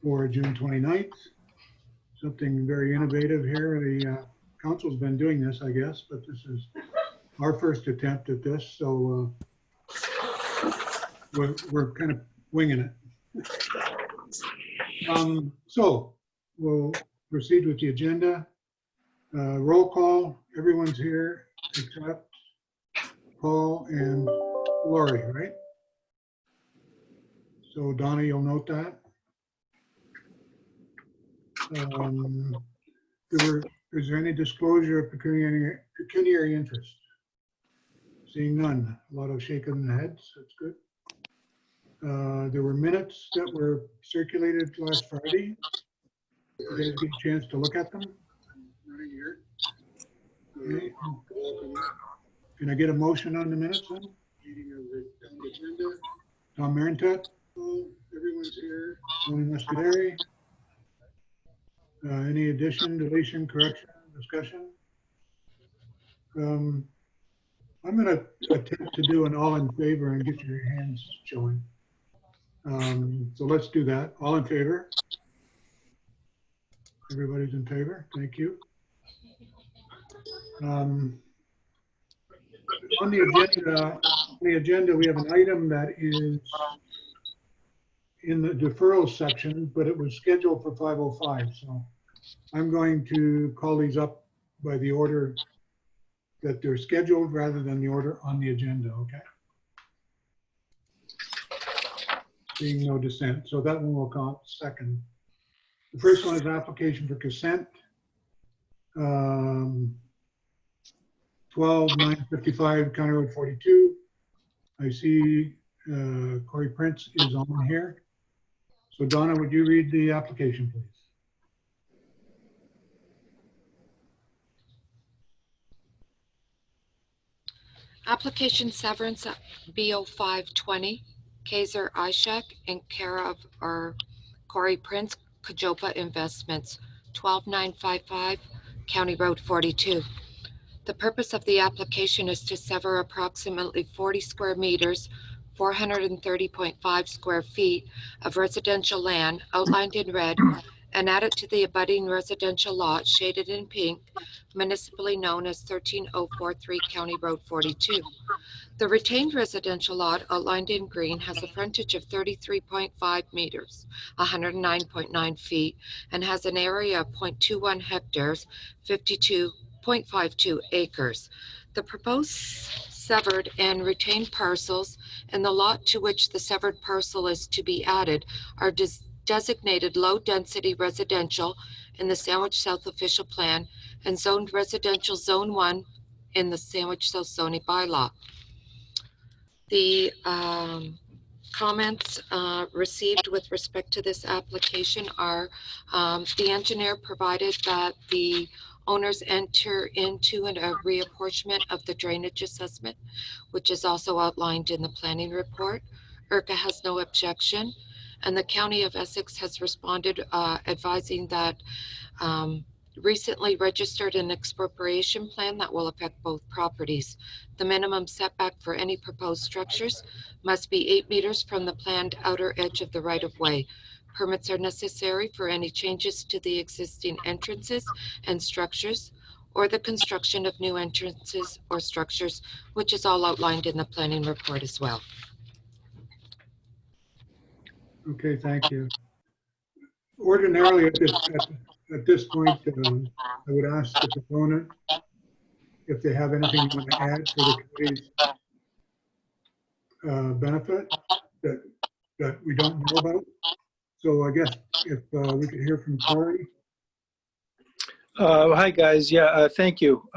for June 29th. Something very innovative here. The council's been doing this, I guess, but this is our first attempt at this, so we're kind of winging it. So we'll proceed with the agenda. Roll call. Everyone's here except Paul and Lori, right? So Donna, you'll note that. Is there any disclosure of pecuniary interest? Seeing none. A lot of shaking of the heads. That's good. There were minutes that were circulated last Friday. Did you guys get a chance to look at them? Right here. Okay. Can I get a motion on the minutes then? Meeting of the agenda. Tom Marintet. Everyone's here. Tony Muscaderi. Any addition, deletion, correction, discussion? I'm going to attempt to do an all in favor and get your hands showing. So let's do that. All in favor? Everybody's in favor. Thank you. On the agenda, we have an item that is in the deferral section, but it was scheduled for 5:05. So I'm going to call these up by the order that they're scheduled rather than the order on the agenda, okay? Seeing no dissent. So that one will count second. The first one is application for consent. 12-955 County Road 42. I see Corey Prince is on here. So Donna, would you read the application, please? Application severance B0520, Kaiser Ishak, in care of Corey Prince, Kajopa Investments, 12955 County Road 42. The purpose of the application is to sever approximately 40 square meters, 430.5 square feet of residential land outlined in red and add it to the abutting residential lot shaded in pink, municipally known as 13043 County Road 42. The retained residential lot outlined in green has a frontage of 33.5 meters, 109.9 feet, and has an area of 0.21 hectares, 52.52 acres. The proposed severed and retained parcels and the lot to which the severed parcel is to be added are designated low-density residential in the Sandwich South official plan and zoned residential zone 1 in the Sandwich South zoning bylaw. The comments received with respect to this application are the engineer provided that the owners enter into a reapportionment of the drainage assessment, which is also outlined in the planning report. IRCA has no objection, and the County of Essex has responded advising that recently registered an expropriation plan that will affect both properties. The minimum setback for any proposed structures must be 8 meters from the planned outer edge of the right-of-way. Permits are necessary for any changes to the existing entrances and structures or the construction of new entrances or structures, which is all outlined in the planning report as well. Okay, thank you. Ordinarily at this point, I would ask the proponent if they have anything they want to add for the committee's benefit that we don't know about. So I guess if we could hear from Corey. Hi guys, yeah, thank you.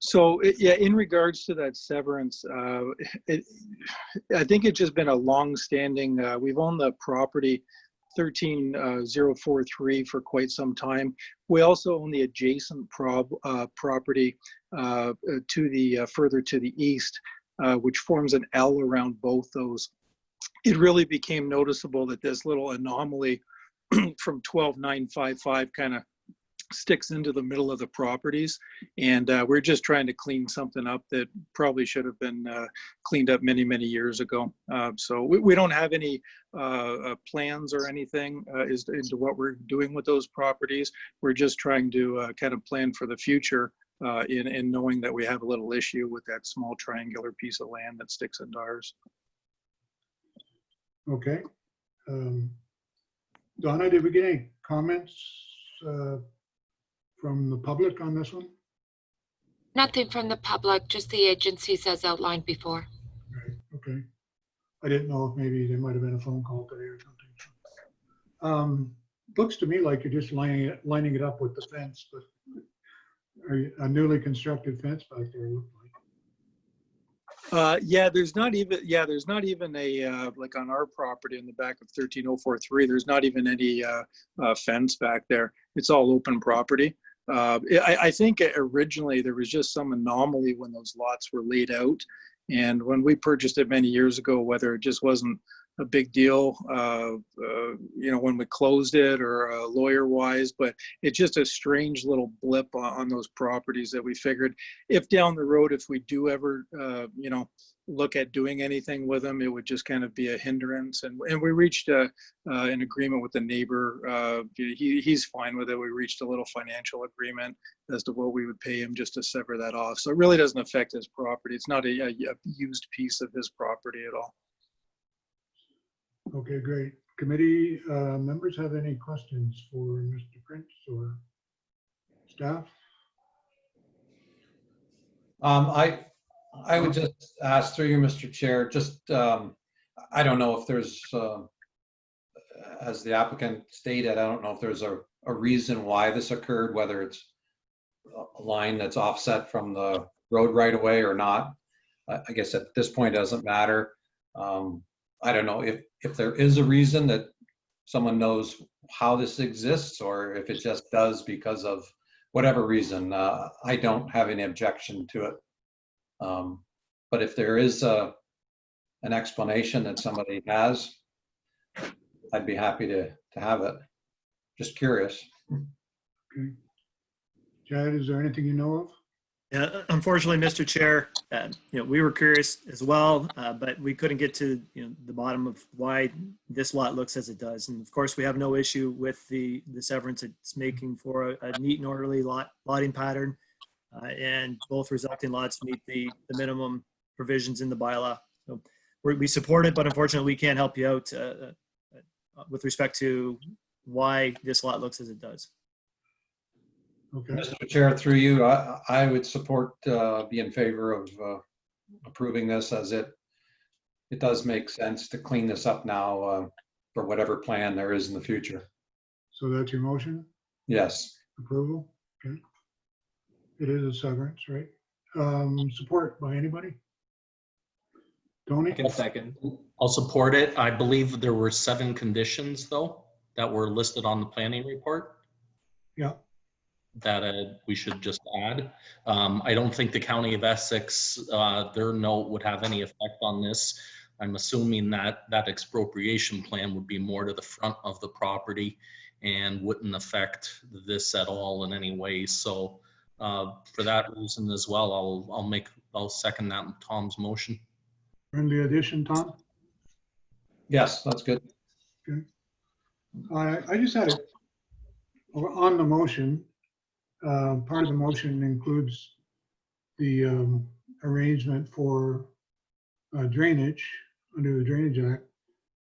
So yeah, in regards to that severance, I think it's just been a long-standing. We've owned the property 13043 for quite some time. We also own the adjacent property to the further to the east, which forms an L around both those. It really became noticeable that this little anomaly from 12955 kind of sticks into the middle of the properties. And we're just trying to clean something up that probably should have been cleaned up many, many years ago. So we don't have any plans or anything as into what we're doing with those properties. We're just trying to kind of plan for the future in knowing that we have a little issue with that small triangular piece of land that sticks into ours. Okay. Donna, did we get any comments from the public on this one? Nothing from the public, just the agencies as outlined before. Right, okay. I didn't know if maybe there might have been a phone call today or something. Looks to me like you're just lining it up with the fence, but a newly constructed fence back there looked like. Yeah, there's not even a like on our property in the back of 13043. There's not even any fence back there. It's all open property. I think originally there was just some anomaly when those lots were laid out, and when we purchased it many years ago, whether it just wasn't a big deal, you know, when we closed it or lawyer-wise, but it's just a strange little blip on those properties that we figured if down the road, if we do ever, you know, look at doing anything with them, it would just kind of be a hindrance. And we reached an agreement with the neighbor. He's fine with it. We reached a little financial agreement as to what we would pay him just to sever that off. So it really doesn't affect his property. It's not a used piece of his property at all. Okay, great. Committee members have any questions for Mr. Prince or staff? I would just ask through you, Mr. Chair, just, I don't know if there's, as the applicant stated, I don't know if there's a reason why this occurred, whether it's a line that's offset from the road right away or not. I guess at this point it doesn't matter. I don't know if there is a reason that someone knows how this exists, or if it just does because of whatever reason. I don't have any objection to it. But if there is an explanation that somebody has, I'd be happy to have it. Just curious. Okay. Chad, is there anything you know of? Yeah, unfortunately, Mr. Chair, you know, we were curious as well, but we couldn't get to, you know, the bottom of why this lot looks as it does. And of course, we have no issue with the severance it's making for a neat and orderly lotting pattern, and both resulting lots meet the minimum provisions in the bylaw. So we support it, but unfortunately, we can't help you out with respect to why this lot looks as it does. Okay, Mr. Chair, through you, I would support, be in favor of approving this, as it does make sense to clean this up now for whatever plan there is in the future. so that's your motion, Yes. approval? Okay. It is a severance, right? Support by anybody? Tony? I can second. I'll support it. I believe there were 7 conditions, though, that were listed on the planning report Yeah, that we should just add. I don't think the County of Essex, their note would have any effect on this. I'm assuming that that expropriation plan would be more to the front of the property and wouldn't affect this at all in any way. So for that reason as well, I'll second that Tom's motion. friendly addition, Tom? Yes, that's good. Okay. I just had it on the motion. Part of the motion includes the arrangement for drainage under the Drainage Act.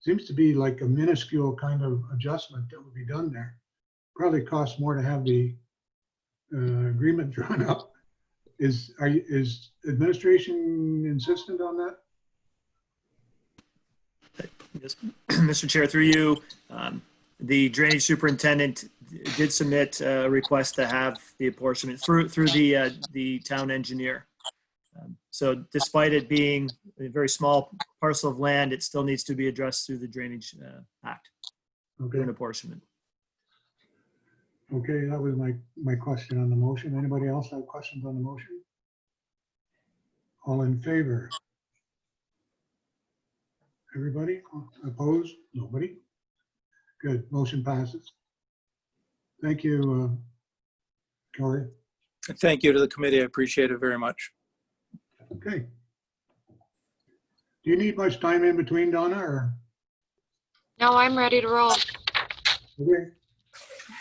Seems to be like a minuscule kind of adjustment that would be done there. Probably costs more to have the agreement drawn up. Is administration insistent on that? Yes. Mr. Chair, through you, the drainage superintendent did submit a request to have the apportionment through the town engineer. So despite it being a very small parcel of land, it still needs to be addressed through the Drainage Act for Okay, an apportionment. okay, that was my question on the motion. Anybody else have questions on the motion? All in favor? Everybody? Opposed? Nobody? Good, motion passes. Thank you, Troy? Thank you to the committee. I appreciate it very much. Okay. Do you need much time in between, Donna, or? No, I'm ready to roll. Okay.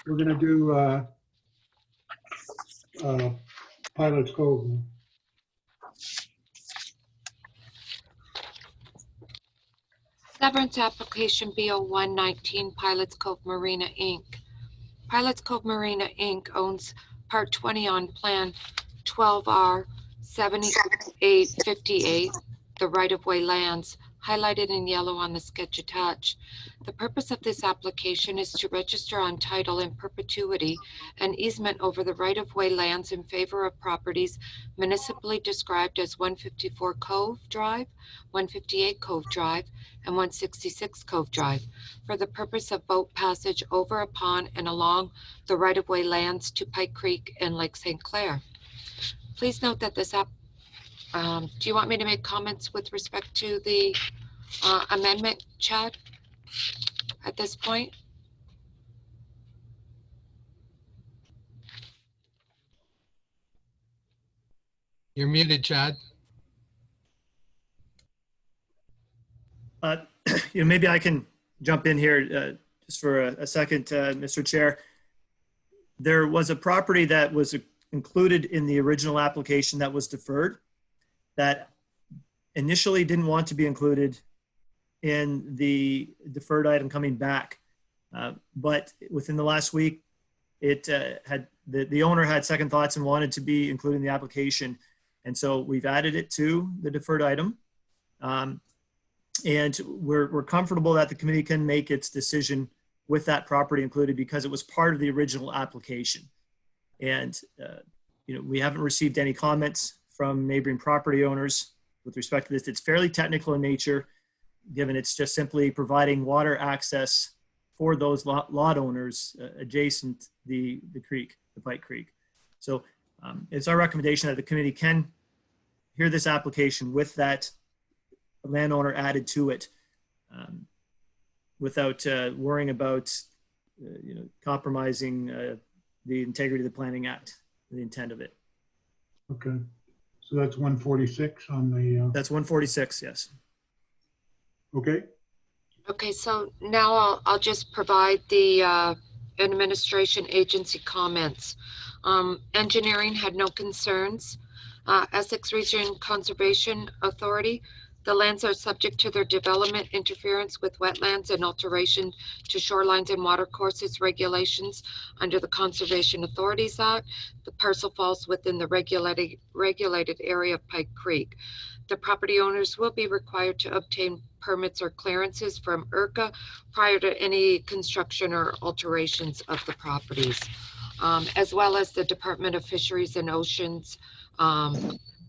We're gonna do Pilot's Cove. Severance application B0119 Pilots Cove Marina, Inc. Pilots Cove Marina, Inc. owns Part 20 on Plan 12R 7858, the right-of-way lands, highlighted in yellow on the sketch attached. The purpose of this application is to register on title in perpetuity an easement over the right-of-way lands in favor of properties municipally described as 154 Cove Drive, 158 Cove Drive, and 166 Cove Drive, for the purpose of boat passage over, upon, and along the right-of-way lands to Pike Creek and Lake St. Clair. Please note that this do you want me to make comments with respect to the amendment, Chad, at this point? You're muted, Chad. Maybe I can jump in here just for a second, Mr. Chair. There was a property that was included in the original application that was deferred, that initially didn't want to be included in the deferred item coming back. But within the last week, it the owner had second thoughts and wanted to be included in the application. And so we've added it to the deferred item. And we're comfortable that the committee can make its decision with that property included because it was part of the original application. And we haven't received any comments from neighboring property owners with respect to this. It's fairly technical in nature, given it's just simply providing water access for those lot owners adjacent the creek, the Pike Creek. So it's our recommendation that the committee can hear this application with that landowner added to it, without worrying about compromising the integrity of the Planning Act, the intent of it. Okay. So that's 146 on the, That's 146, yes. okay. Okay, so now I'll just provide the administration agency comments. Engineering had no concerns. Essex Region Conservation Authority, the lands are subject to their development, interference with wetlands, and alteration to shorelines and watercourses regulations under the Conservation Authorities Act. The parcel falls within the regulated area of Pike Creek. The property owners will be required to obtain permits or clearances from IRCA prior to any construction or alterations of the properties, as well as the Department of Fisheries and Oceans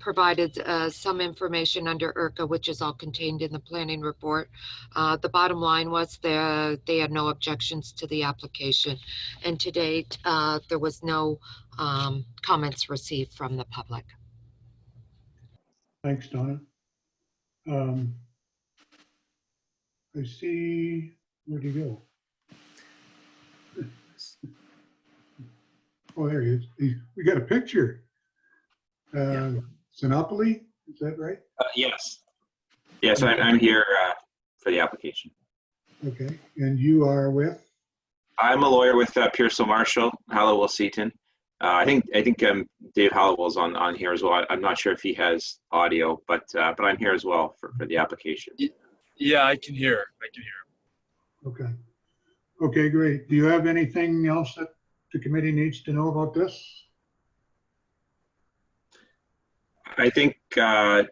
provided some information under IRCA, which is all contained in the planning report. The bottom line was they had no objections to the application. And to date, there was no comments received from the public. Thanks, Donna. I see, where'd he go? Oh, there he is. We got a picture. Sinopoli, is that right? Yes. Yes, I'm here for the application. Okay, and you are with? I'm a lawyer with Pearsall Marshall, Hallowell Seaton. I think Dave Hallowell's on here as well. I'm not sure if he has audio, but I'm here as well for the application. Yeah, I can hear. Okay. Okay, great. Do you have anything else that the committee needs to know about this? I think Chad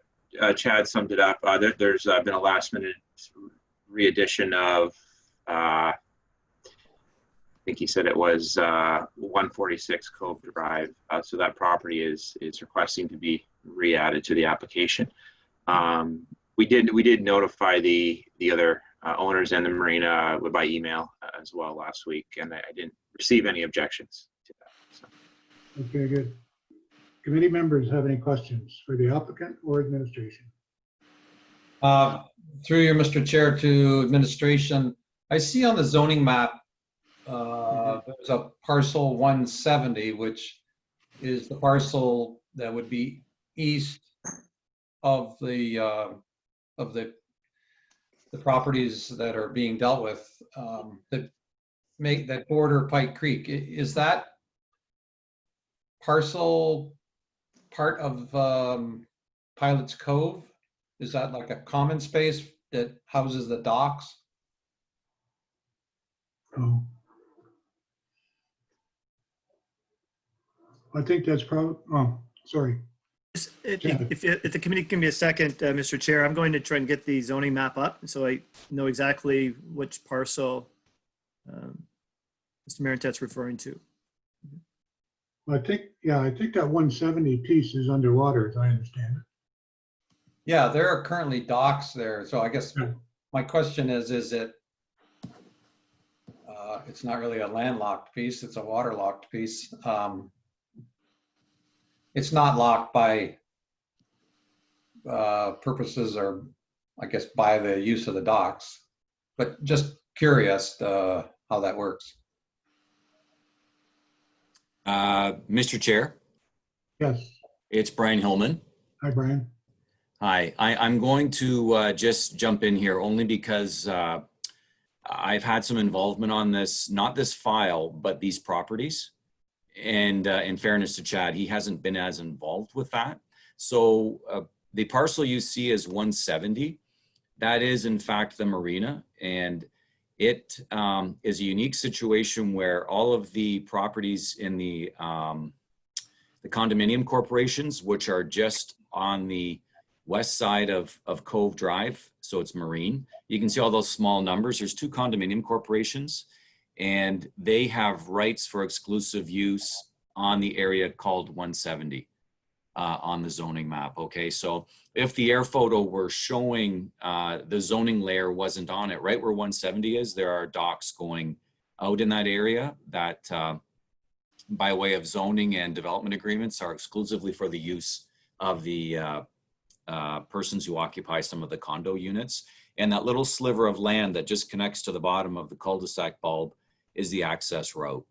summed it up. There's been a last minute re-edition of, I think he said it was 146 Cove Drive. So that property is requesting to be re-added to the application. We did notify the other owners and the marina by email as well last week, and I didn't receive any objections to that. So. Okay, good. Committee members have any questions for the applicant or administration? Through you, Mr. Chair, to administration, I see on the zoning map there's a parcel 170, which is the parcel that would be east of the properties that are being dealt with, that border Pike Creek. Is that parcel part of Pilot's Cove? Is that like a common space that houses the docks? Oh. I think that's probably, oh, sorry. If the committee can be a second, Mr. Chair, I'm going to try and get the zoning map up so I know exactly which parcel Mr. Marentet's referring to. I think that 170 piece is underwater, as I understand it. Yeah, there are currently docks there. So I guess my question is it, it's not really a landlocked piece, it's a waterlocked piece. It's not locked by purposes or I guess by the use of the docks, but just curious how that works. Mr. Chair, Yes. it's Brian Hillman. Hi, Brian. Hi, I'm going to just jump in here only because I've had some involvement on this, not this file, but these properties. And in fairness to Chad, he hasn't been as involved with that. So the parcel you see is 170. That is in fact the marina. And it is a unique situation where all of the properties in the condominium corporations, which are just on the west side of Cove Drive, so it's marine. You can see all those small numbers. There's 2 condominium corporations, and they have rights for exclusive use on the area called 170 on the zoning map. Okay, so if the air photo were showing the zoning layer wasn't on it, right where 170 is, there are docks going out in that area that by way of zoning and development agreements are exclusively for the use of the persons who occupy some of the condo units. And that little sliver of land that just connects to the bottom of the cul-de-sac bulb is the access route.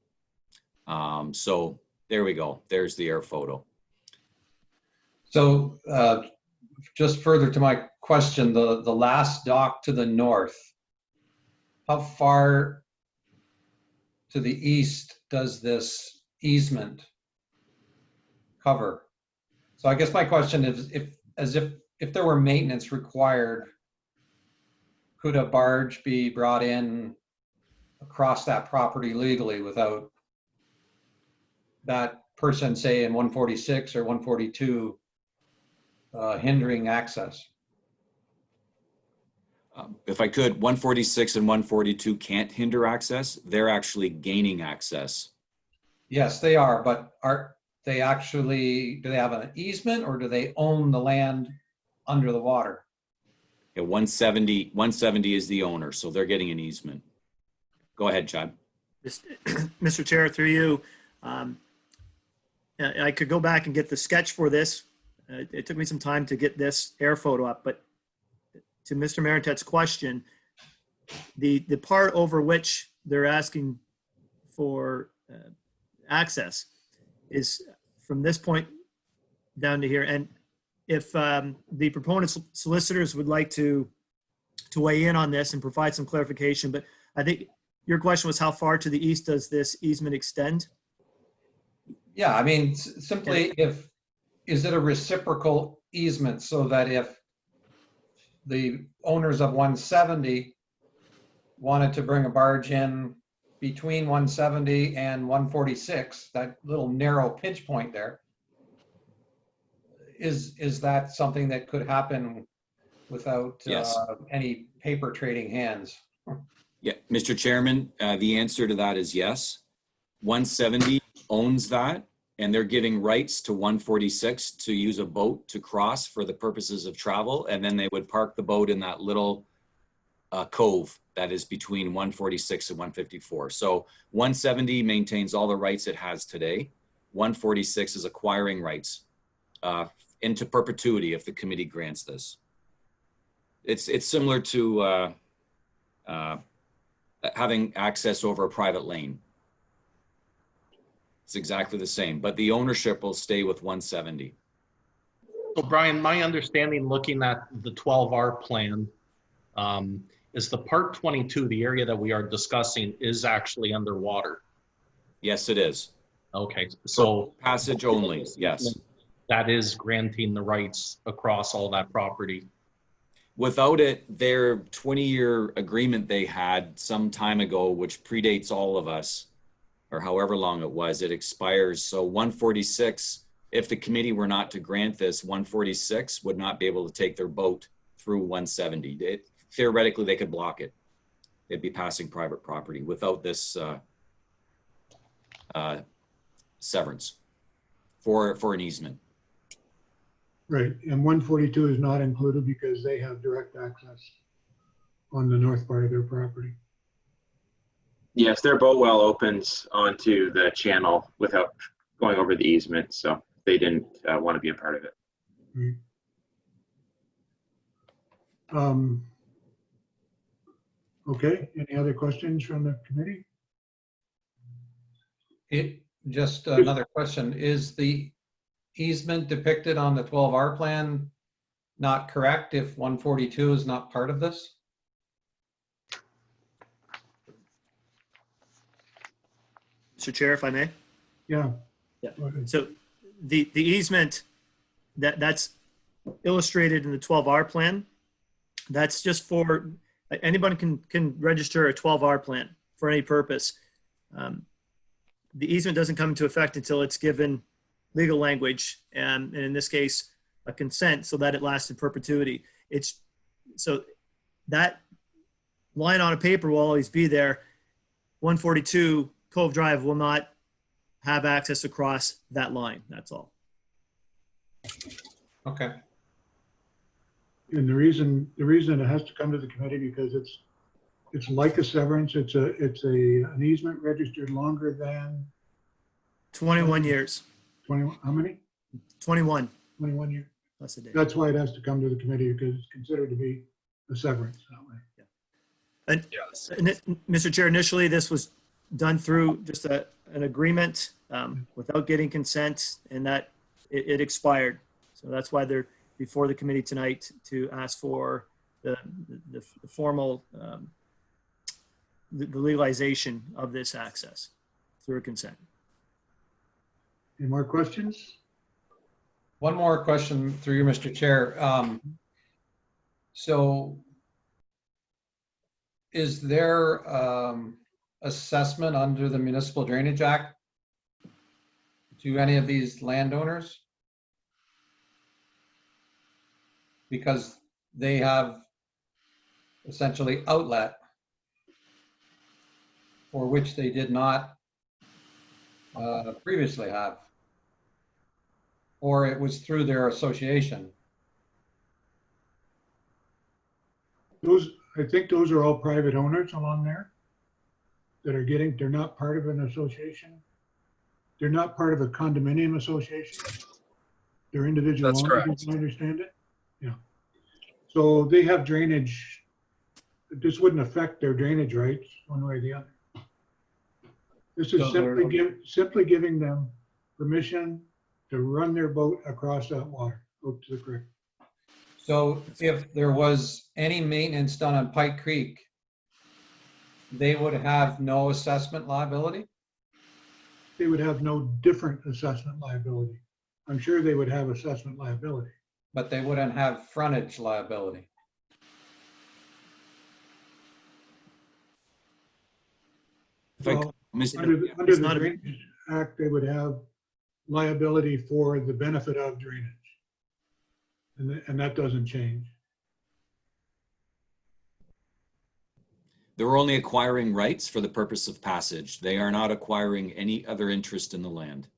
So there we go. There's the air photo. So just further to my question, the last dock to the north, how far to the east does this easement cover? So I guess my question is, if there were maintenance required, could a barge be brought in across that property legally without that person, say in 146 or 142, hindering access? If I could, 146 and 142 can't hinder access. They're actually gaining access. Yes, they are, but are they actually, do they have an easement or do they own the land under the water? Yeah, 170 is the owner, so they're getting an easement. Go ahead, Chad. Mr. Chair, through you, I could go back and get the sketch for this. It took me some time to get this air photo up, but to Mr. Marentet's question, the part over which they're asking for access is from this point down to here. And if the proponent's solicitors would like to weigh in on this and provide some clarification, but I think your question was how far to the east does this easement extend? Yeah, I mean, simply is it a reciprocal easement so that if the owners of 170 wanted to bring a barge in between 170 and 146, that little narrow pinch point there, is that something that could happen without Yes. any paper trading hands? Yeah, Mr. Chairman, the answer to that is yes. 170 owns that, and they're giving rights to 146 to use a boat to cross for the purposes of travel, and then they would park the boat in that little cove that is between 146 and 154. So 170 maintains all the rights it has today. 146 is acquiring rights into perpetuity if the committee grants this. It's similar to having access over a private lane. It's exactly the same, but the ownership will stay with 170. So Brian, my understanding looking at the 12R plan is the part 22, the area that we are discussing, is actually underwater. Yes, it is. Okay, so Passage only, yes. that is granting the rights across all that property. Without it, their 20-year agreement they had some time ago, which predates all of us, or however long it was, it expires. So 146, if the committee were not to grant this, 146 would not be able to take their boat through 170. Theoretically, they could block it. They'd be passing private property without this severance for an easement. Right, and 142 is not included because they have direct access on the north part of their property. Yes, their boat well opens onto the channel without going over the easement, so they didn't want to be a part of it. Okay, any other questions from the committee? Just another question. Is the easement depicted on the 12R plan not correct if 142 is not part of this? Mr. Chair, if I may. Yeah. Yeah. Go ahead. So the easement that's illustrated in the 12R plan, that's just for anybody can register a 12R plan for any purpose. The easement doesn't come into effect until it's given legal language, and in this case, a consent, so that it lasts in perpetuity. It's so that line on a paper will always be there. 142 Cove Drive will not have access across that line. That's all. Okay. And the reason it has to come to the committee because it's like a severance. It's an easement registered longer than 21 years. 21. How many? 21. 21 years. That's a day. That's why it has to come to the committee because it's considered to be a severance that way. And, Yes. Mr. Chair, initially this was done through just an agreement without getting consent, and that it expired. So that's why they're before the committee tonight to ask for the formal the legalization of this access through consent. Any more questions? One more question through you, Mr. Chair. So is there assessment under the Municipal Drainage Act to any of these landowners? Because they have essentially outlet for which they did not previously have. Or it was through their association. I think those are all private owners along there that are they're not part of an association. They're not part of a condominium association. They're individual That's owners, correct. as I understand it. Yeah. So they have drainage. This wouldn't affect their drainage rights one way or the other. This is simply giving them permission to run their boat across that water, out to the creek. So if there was any maintenance done on Pike Creek, they would have no assessment liability? They would have no different assessment liability. I'm sure they would have assessment liability. But they wouldn't have frontage liability. If I Well, Mr. Under the It's not a- Drainage Act, they would have liability for the benefit of drainage. And that doesn't change. They're only acquiring rights for the purpose of passage. They are not acquiring any other interest in the land.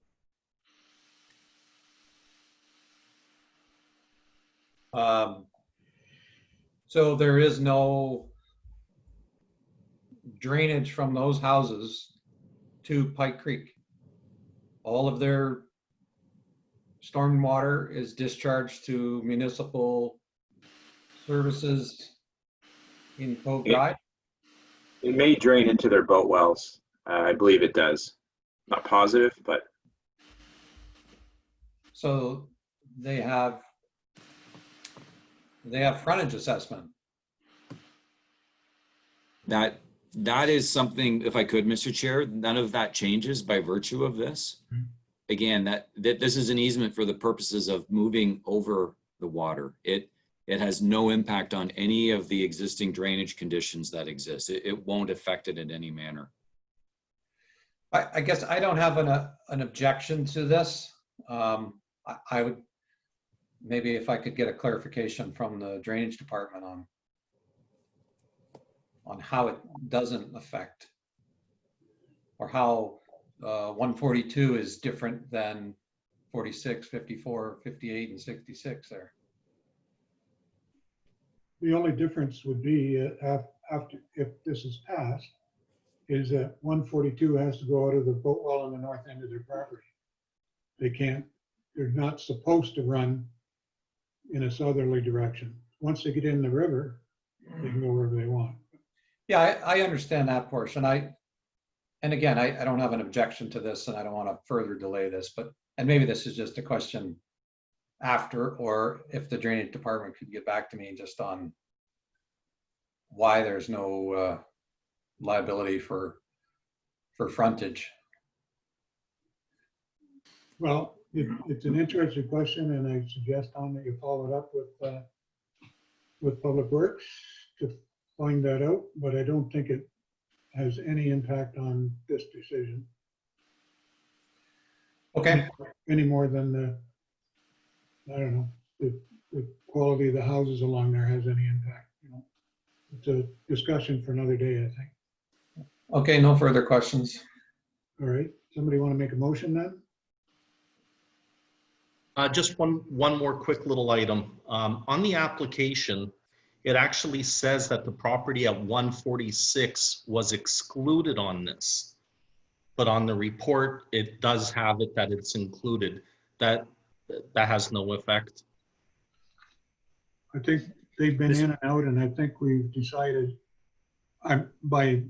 So there is no drainage from those houses to Pike Creek. All of their stormwater is discharged to municipal services in Cove Drive. It may drain into their boat wells. I believe it does. Not positive, but So they have frontage assessment. That is something, if I could, Mr. Chair, none of that changes by virtue of this. Again, that this is an easement for the purposes of moving over the water. It has no impact on any of the existing drainage conditions that exist. It won't affect it in any manner. I guess I don't have an objection to this. I would, maybe if I could get a clarification from the drainage department on how it doesn't affect, or how 142 is different than 46, 54, 58, and 66 there. The only difference would be after, if this is passed, is that 142 has to go out of the boat well on the north end of their property. They're not supposed to run in a southerly direction. Once they get in the river, they can go wherever they want. Yeah, I understand that portion. And again, I don't have an objection to this, and I don't want to further delay this, and maybe this is just a question after, or if the drainage department could get back to me just on why there's no liability for frontage. Well, it's an interesting question, and I suggest, Tom, that you follow it up with Public Works to find that out, but I don't think it has any impact on this decision. Okay. Any more than I don't know, the quality of the houses along there has any impact, you know. It's a discussion for another day, I think. Okay, no further questions. All right, somebody want to make a motion then? Just one more quick little item. On the application, it actually says that the property at 146 was excluded on this. But on the report, it does have it that it's included. That has no effect. I think they've been in and out, and I think we've decided, by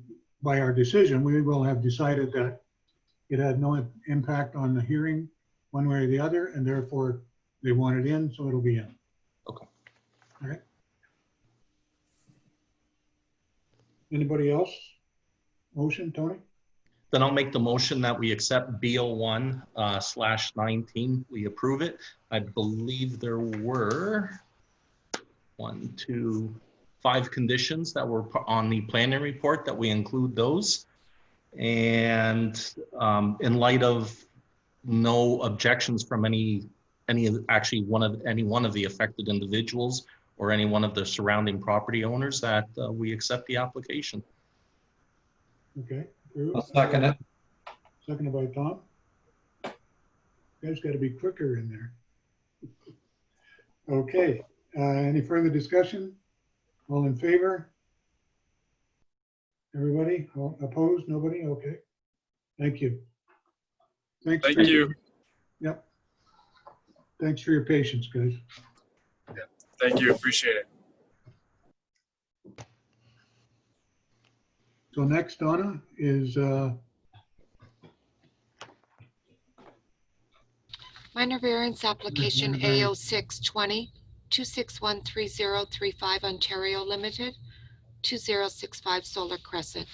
our decision, we will have decided that it had no impact on the hearing one way or the other, and therefore they want it in, so it'll be in. Okay. All right. Anybody else? Motion, Tony? Then I'll make the motion that we accept BO1/19. We approve it. I believe there were 1, 2, 5 conditions that were on the planning report, that we include those. And in light of no objections from any one of the affected individuals or any one of the surrounding property owners, that we accept the application. Okay. I'll second it. Seconded by Tom. You guys got to be quicker in there. Okay. Any further discussion? All in favor? Everybody? All opposed? Nobody? Okay. Thank you. Thanks. Thank you. Yep. Thanks for your patience, guys. Yeah, thank you. Appreciate it. So next, Donna, is Minor variance application Minor variance. AO620 2613035 Ontario Limited, 2065 Solar Crescent.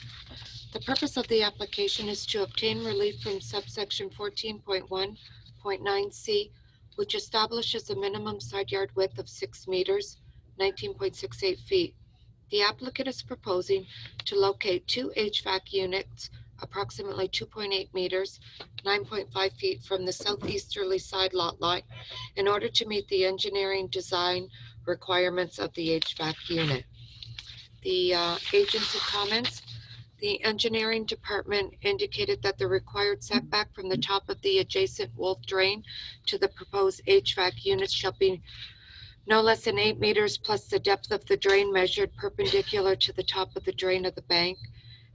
The purpose of the application is to obtain relief from subsection 14.1.9C, which establishes a minimum side yard width of 6 meters, 19.68 feet. The applicant is proposing to locate 2 HVAC units approximately 2.8 meters, 9.5 feet from the southeasterly side lot line in order to meet the engineering design requirements of the HVAC unit. The agency comments. The engineering department indicated that the required setback from the top of the adjacent wolf drain to the proposed HVAC units shall be no less than 8 meters plus the depth of the drain measured perpendicular to the top of the drain of the bank.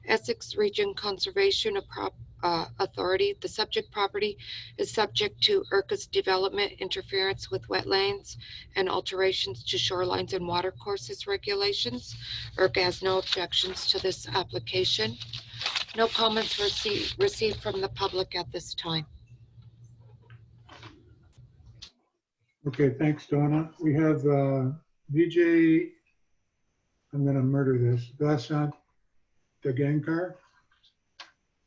Essex Region Conservation Authority. The subject property is subject to IRCA's development, interference with wetlands, and alterations to shorelines and watercourses regulations. IRCA has no objections to this application. No comments received from the public at this time. Okay, thanks, Donna. We have VJ, I'm going to murder this, Vasant Dagankar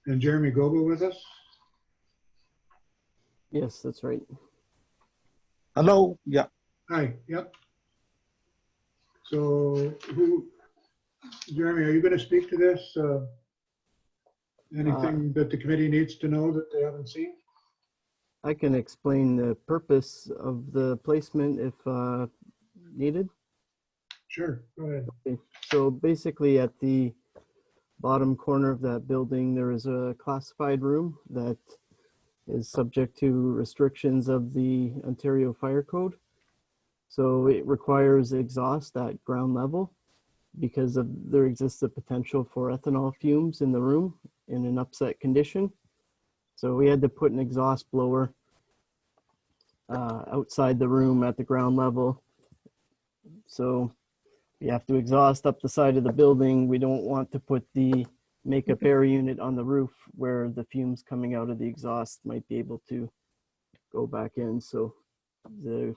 and Jeremy Goebel with us. Yes, that's right. Hello. Yeah. Hi, yep. So Jeremy, are you going to speak to this? Anything that the committee needs to know that they haven't seen? I can explain the purpose of the placement if needed. Sure, go ahead. Okay. So basically at the bottom corner of that building, there is a classified room that is subject to restrictions of the Ontario Fire Code. So it requires exhaust at ground level because there exists a potential for ethanol fumes in the room in an upset condition. So we had to put an exhaust blower outside the room at the ground level. So you have to exhaust up the side of the building. We don't want to put the makeup air unit on the roof where the fumes coming out of the exhaust might be able to go back in. So the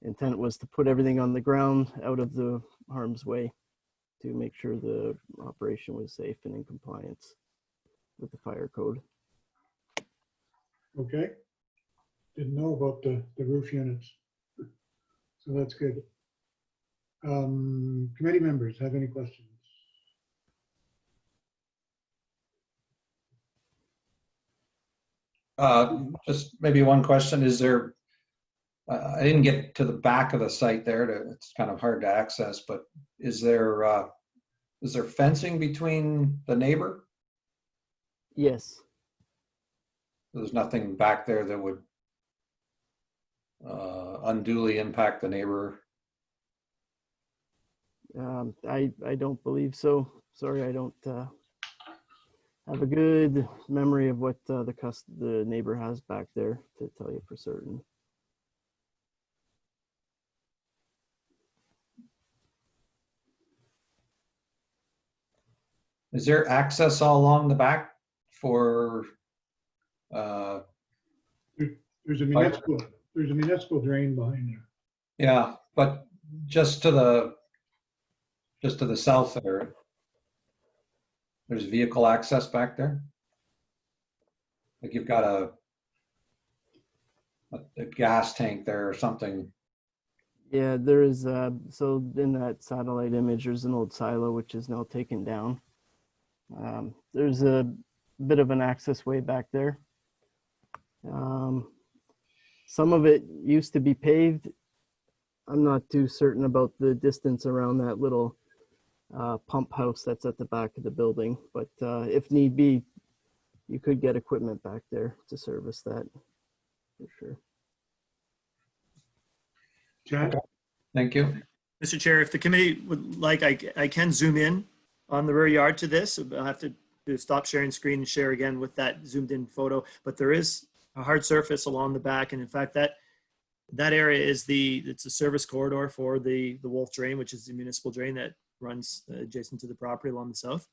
intent was to put everything on the ground out of the harm's way to make sure the operation was safe and in compliance with the fire code. Okay. Didn't know about the roof units. So that's good. Committee members have any questions? Just maybe one question. Is there, I didn't get to the back of the site there. It's kind of hard to access, but is there fencing between the neighbor? Yes. There's nothing back there that would unduly impact the neighbor? I don't believe so. Sorry, I don't have a good memory of what the neighbor has back there to tell you for certain. Is there access all along the back for? There's a municipal drain behind there. Yeah, but just to the south there, there's vehicle access back there. Like you've got a gas tank there or something. Yeah, there is. So in that satellite image, there's an old silo which is now taken down. There's a bit of an access way back there. Some of it used to be paved. I'm not too certain about the distance around that little pump house that's at the back of the building, but if need be, you could get equipment back there to service that for sure. Chad? Okay. Thank you. Mr. Chair, if the committee would like, I can zoom in on the rear yard to this. I'll have to stop sharing screen and share again with that zoomed in photo, but there is a hard surface along the back. And in fact, that area is it's a service corridor for the Wolf Drain, which is the municipal drain that runs adjacent to the property along the south.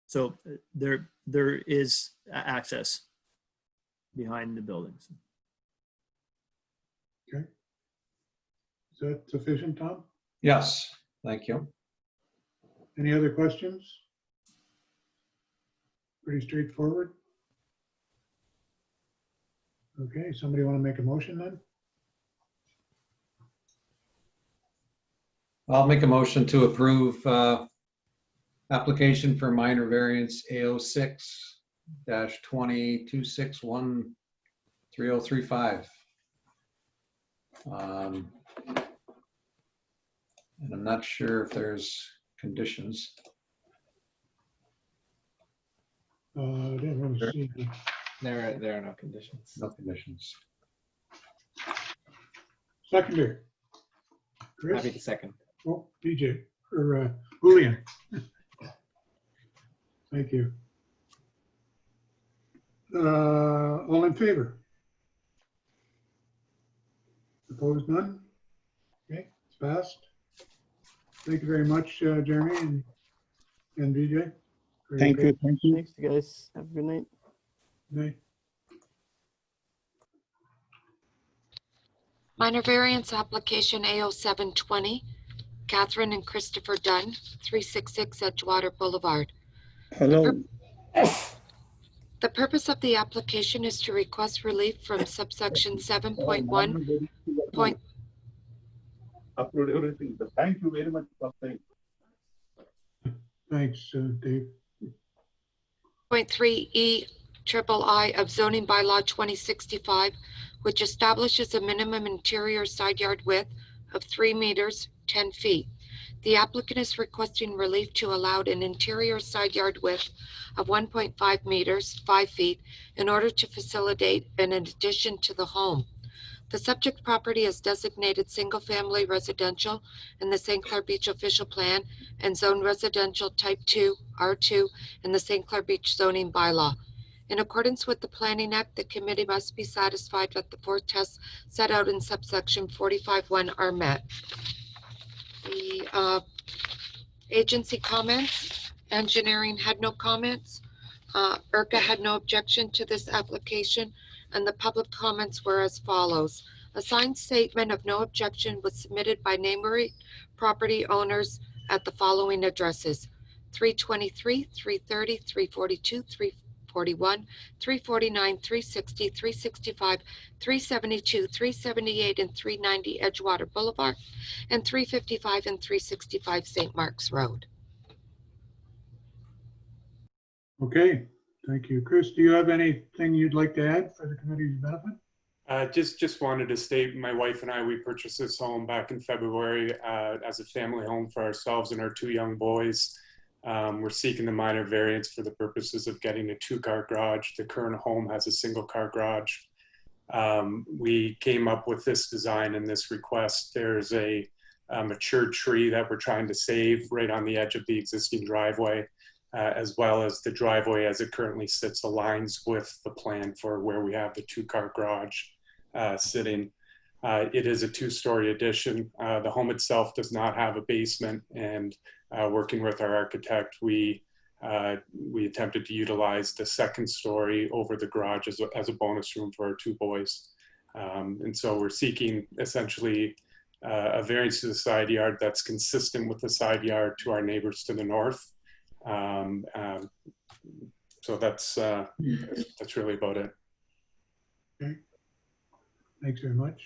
So there is access behind the buildings. Okay. Is that sufficient, Tom? Yes, thank you. Any other questions? Pretty straightforward. Okay, somebody want to make a motion then? I'll make a motion to approve application for minor variance AO6-20-261-3035. And I'm not sure if there's conditions. I didn't really see. There are no conditions. No conditions. Seconder. Chris? Happy to second. Oh, DJ, or Julian. Thank you. All in favor? Opposed, none? Okay, it's passed. Thank you very much, Jeremy and VJ. Very Thank good. you. Thank you. Thanks, guys. Have a good night. Night. Minor variance application AO720, Catherine and Christopher Dunn, 366 Edgewater Boulevard. Hello. The purpose of the application is to request relief from subsection 7.1. Upload everything. Thank you very much for saying. Thanks, Dave. 3E triple I of zoning bylaw 2065, which establishes a minimum interior side yard width of 3 meters, 10 feet. The applicant is requesting relief to allow an interior side yard width of 1.5 meters, 5 feet, in order to facilitate an addition to the home. The subject property is designated single-family residential in the St. Clair Beach official plan and zone residential type 2, R2, in the St. Clair Beach zoning bylaw. In accordance with the Planning Act, the committee must be satisfied that the 4 tests set out in subsection 45(1) are met. The agency comments, engineering had no comments. IRCA had no objection to this application, and the public comments were as follows. A signed statement of no objection was submitted by neighboring property owners at the following addresses: 323, 330, 342, 341, 349, 360, 365, 372, 378, and 390 Edgewater Boulevard, and 355 and 365 St. Mark's Road. Okay, thank you. Chris, do you have anything you'd like to add for the committee's benefit? Just wanted to state, my wife and I, we purchased this home back in February as a family home for ourselves and our 2 young boys. We're seeking the minor variance for the purposes of getting a 2-car garage. The current home has a 1-car garage. We came up with this design and this request. There's a mature tree that we're trying to save right on the edge of the existing driveway. As well as the driveway as it currently sits aligns with the plan for where we have the 2-car garage sitting. It is a 2-story addition. The home itself does not have a basement, and working with our architect, we attempted to utilize the 2nd story over the garage as a bonus room for our 2 boys. And so we're seeking essentially a variance to the side yard that's consistent with the side yard to our neighbors to the north. So that's really about it. Okay. Thanks very much.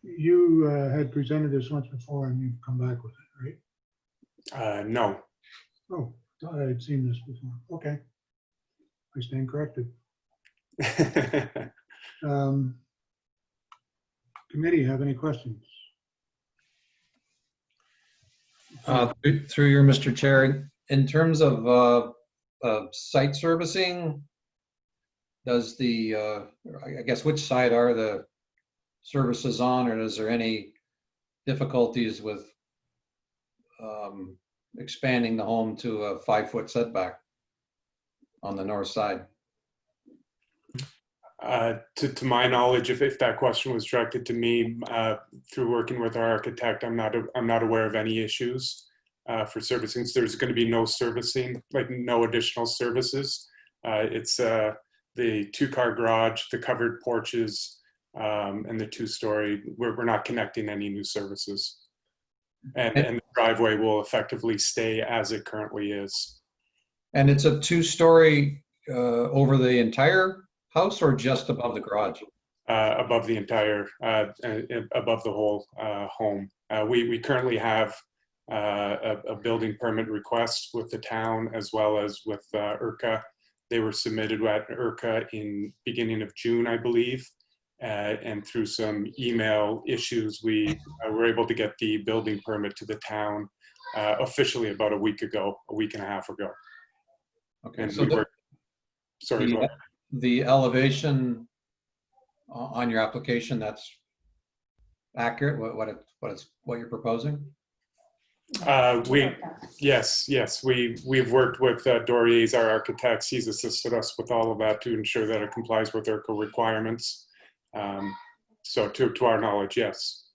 You had presented this once before and you've come back with it, right? No. Oh, thought I had seen this before. Okay. I stand corrected. Committee, have any questions? Through your Mr. Chair, in terms of site servicing, does the, I guess, which side are the services on, or is there any difficulties with expanding the home to a 5-foot setback on the north side? To my knowledge, if that question was directed to me, through working with our architect, I'm not aware of any issues for servicing. So there's going to be no servicing, like no additional services. It's the 2-car garage, the covered porches, and the 2-story. We're not connecting any new services, and the driveway will effectively stay as it currently is. And it's a 2-story over the entire house, or just above the garage? Above the entire, above the whole home. We currently have a building permit request with the town as well as with IRCA. They were submitted at IRCA in beginning of June, I believe. And through some email issues, we were able to get the building permit to the town officially about a week and a half ago. Okay, and so the elevation on your application, that's accurate, what you're proposing? Yes, we've worked with Dorier's, our architects. He's assisted us with all of that to ensure that it complies with IRCA requirements. So to our knowledge, yes.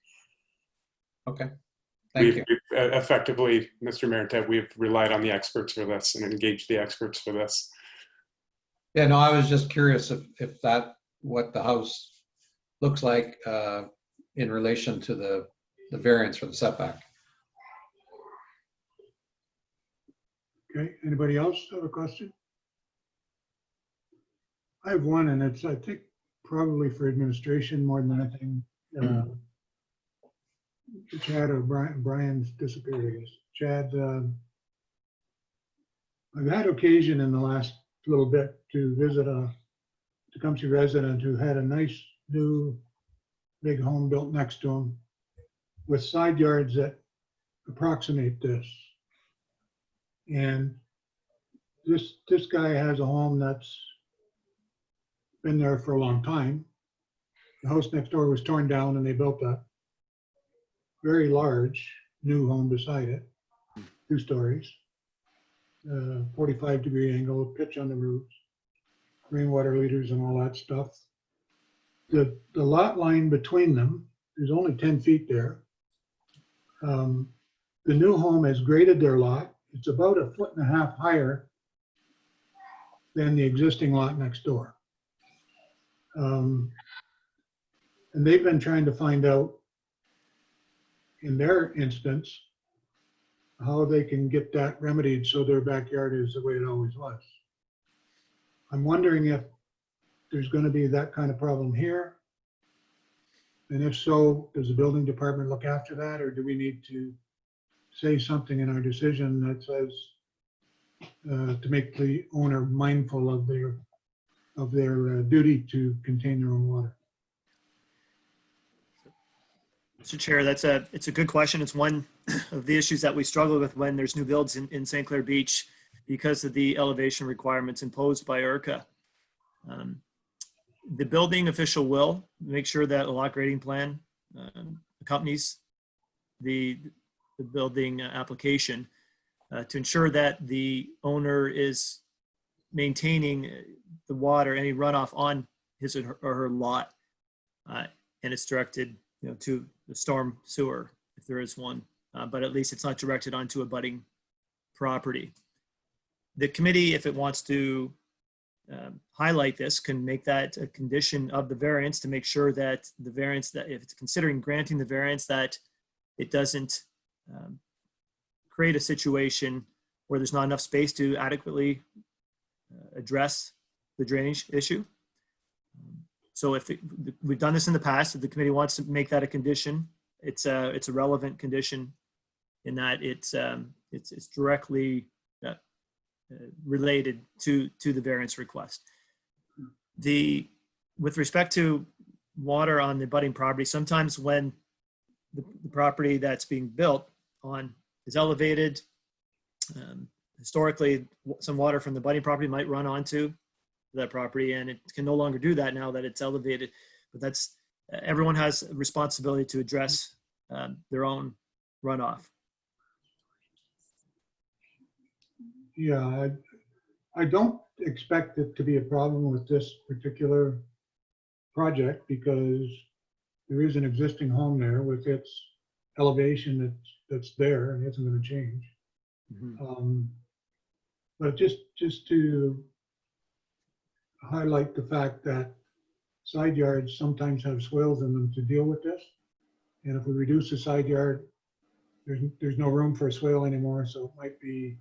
Okay, Thank you. Effectively, Mr. Mayor and Ted, we've relied on the experts for this and engaged the experts for this. Yeah, no, I was just curious if that, what the house looks like in relation to the variance for the setback. Okay, anybody else have a question? I have one, and it's, I think, probably for administration more than anything. Chad or Brian's disappeared, I guess. Chad, I've had occasion in the last little bit to visit a Tecumseh resident who had a nice new big home built next to him with side yards that approximate this. And this guy has a home that's been there for a long time. The house next door was torn down and they built a very large new home beside it, 2 stories, 45-degree angle, pitch on the roofs, rainwater leaders and all that stuff. The lot line between them, there's only 10 feet there. The new home has graded their lot. It's about 1.5 feet higher than the existing lot next door. And they've been trying to find out, in their instance, how they can get that remedied so their backyard is the way it always was. I'm wondering if there's going to be that kind of problem here. And if so, does the building department look after that, or do we need to say something in our decision that says to make the owner mindful of their duty to contain their own water? Mr. Chair, it's a good question. It's one of the issues that we struggle with when there's new builds in St. Clair Beach because of the elevation requirements imposed by IRCA. The building official will make sure that a lot grading plan accompanies the building application to ensure that the owner is maintaining the water, any runoff on his or her lot, and it's directed, to the storm sewer if there is one, but at least it's not directed onto a abutting property. The committee, if it wants to highlight this, can make that a condition of the variance to make sure that the variance, that if it's considering granting the variance, that it doesn't create a situation where there's not enough space to adequately address the drainage issue. So if we've done this in the past, if the committee wants to make that a condition, it's a relevant condition in that it's directly related to the variance request. With respect to water on the abutting property, sometimes when the property that's being built on is elevated, historically some water from the abutting property might run onto that property, and it can no longer do that now that it's elevated. But that's, everyone has a responsibility to address their own runoff. Yeah, I don't expect it to be a problem with this particular project because there is an existing home there with its elevation that's there and isn't going to change. Mm-hmm. But just to highlight the fact that side yards sometimes have swales in them to deal with this. And if we reduce the side yard, there's no room for a swale anymore. So it might be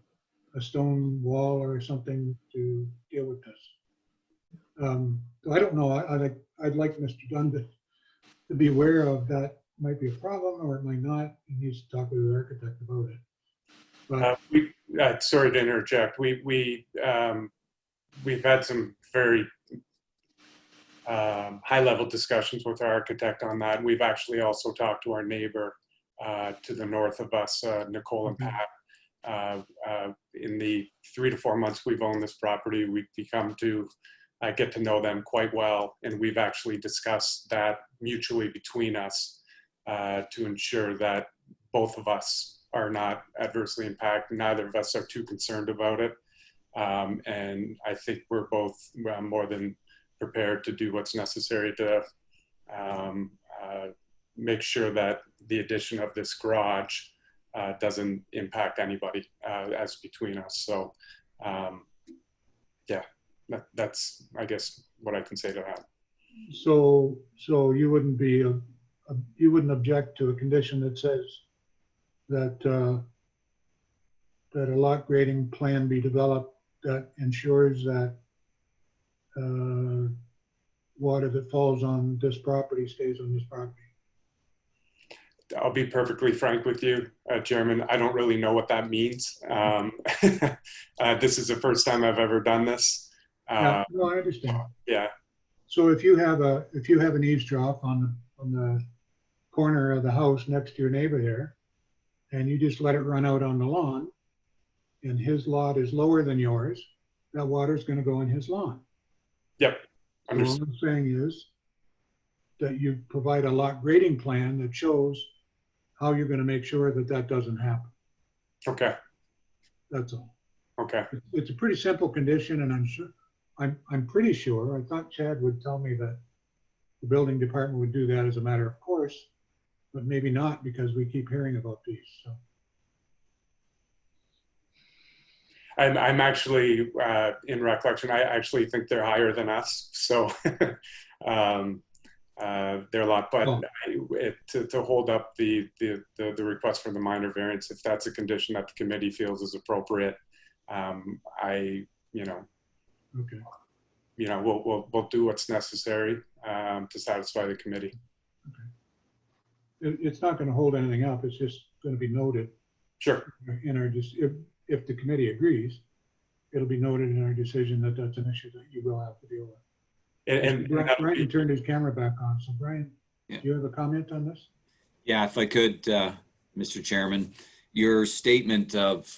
a stone wall or something to deal with this. So I don't know. I'd like Mr. Dunn to be aware of that might be a problem or it might not. He needs to talk with the architect about it. But sorry to interject. We've had some very high-level discussions with our architect on that. We've actually also talked to our neighbor to the north of us, Nicole and Pat. In the 3 to 4 months we've owned this property, we've become to get to know them quite well, and we've actually discussed that mutually between us to ensure that both of us are not adversely impacted. Neither of us are too concerned about it. And I think we're both more than prepared to do what's necessary to make sure that the addition of this garage doesn't impact anybody as between us. So yeah, that's, I guess, what I can say to that. So you wouldn't be, you wouldn't object to a condition that says that, that a lot grading plan be developed that ensures that water that falls on this property stays on this property? I'll be perfectly frank with you, Chairman. I don't really know what that means. This is the first time I've ever done this. Yeah, no, I understand. Yeah. So if you have an eavesdrop on the corner of the house next to your neighbor there, and you just let it run out on the lawn, and his lot is lower than yours, that water is going to go in his lawn. Yep. So what I'm saying is that you provide a lot grading plan that shows how you're going to make sure that that doesn't happen. Okay. That's all. Okay. It's a pretty simple condition, and I'm pretty sure, I thought Chad would tell me that the building department would do that as a matter of course, but maybe not, because we keep hearing about these. So I'm actually, in recollection, I actually think they're higher than us. So they're a lot, but to hold up the request for the minor variance, if that's a condition that the committee feels is appropriate, okay. We'll do what's necessary to satisfy the committee. Okay. It's not going to hold anything up. It's just going to be noted. Sure. In our if the committee agrees, it'll be noted in our decision that that's an issue that you will have to deal with. And Brian turned his camera back on. So Brian, do you have a comment on this? Yeah, if I could, Mr. Chairman, your statement of,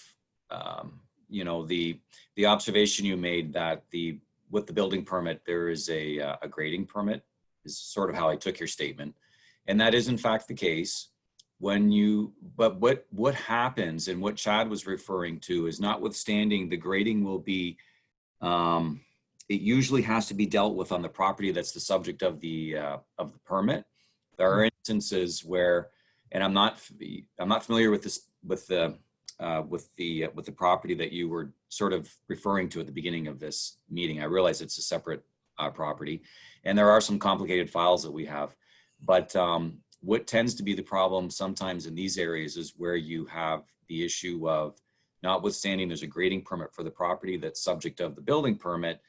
the observation you made that with the building permit, there is a grading permit is sort of how I took your statement. And that is in fact the case. But what happens, and what Chad was referring to, is notwithstanding the grading will be, it usually has to be dealt with on the property that's the subject of the permit. There are instances where, and I'm not familiar with this with the property that you were sort of referring to at the beginning of this meeting. I realize it's a separate property, and there are some complicated files that we have, but what tends to be the problem sometimes in these areas is where you have the issue of, notwithstanding there's a grading permit for the property that's subject of the building permit,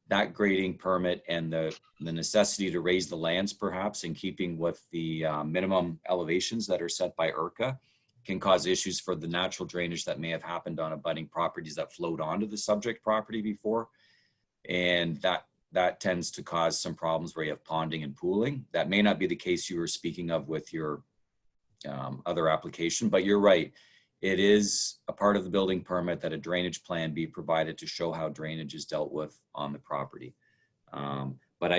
that grading permit and the necessity to raise the lands perhaps in keeping with the minimum elevations that are set by IRCA can cause issues for the natural drainage that may have happened on abutting properties that flowed onto the subject property before. And that tends to cause some problems where you have ponding and pooling. That may not be the case you were speaking of with your other application, but you're right. It is a part of the building permit that a drainage plan be provided to show how drainage is dealt with on the property. But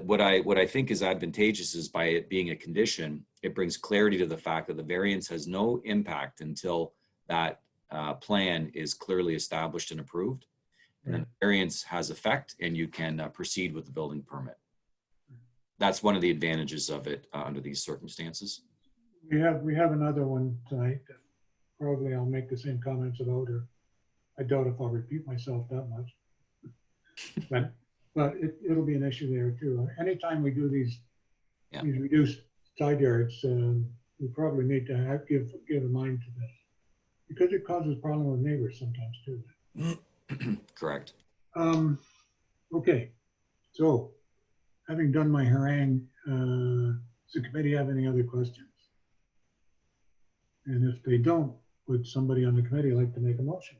what I think is advantageous is by it being a condition, it brings clarity to the fact that the variance has no impact until that plan is clearly established and approved. And then the variance has effect and you can proceed with the building permit. That's one of the advantages of it under these circumstances. We have another one tonight that probably I'll make the same comments about, or I doubt if I'll repeat myself that much. But it'll be an issue there too. Anytime we do these reduced side yards, we probably need to give a mind to this, because it causes problem with neighbors sometimes too. Correct. Okay, so having done my harangue, does the committee have any other questions? And if they don't, would somebody on the committee like to make a motion?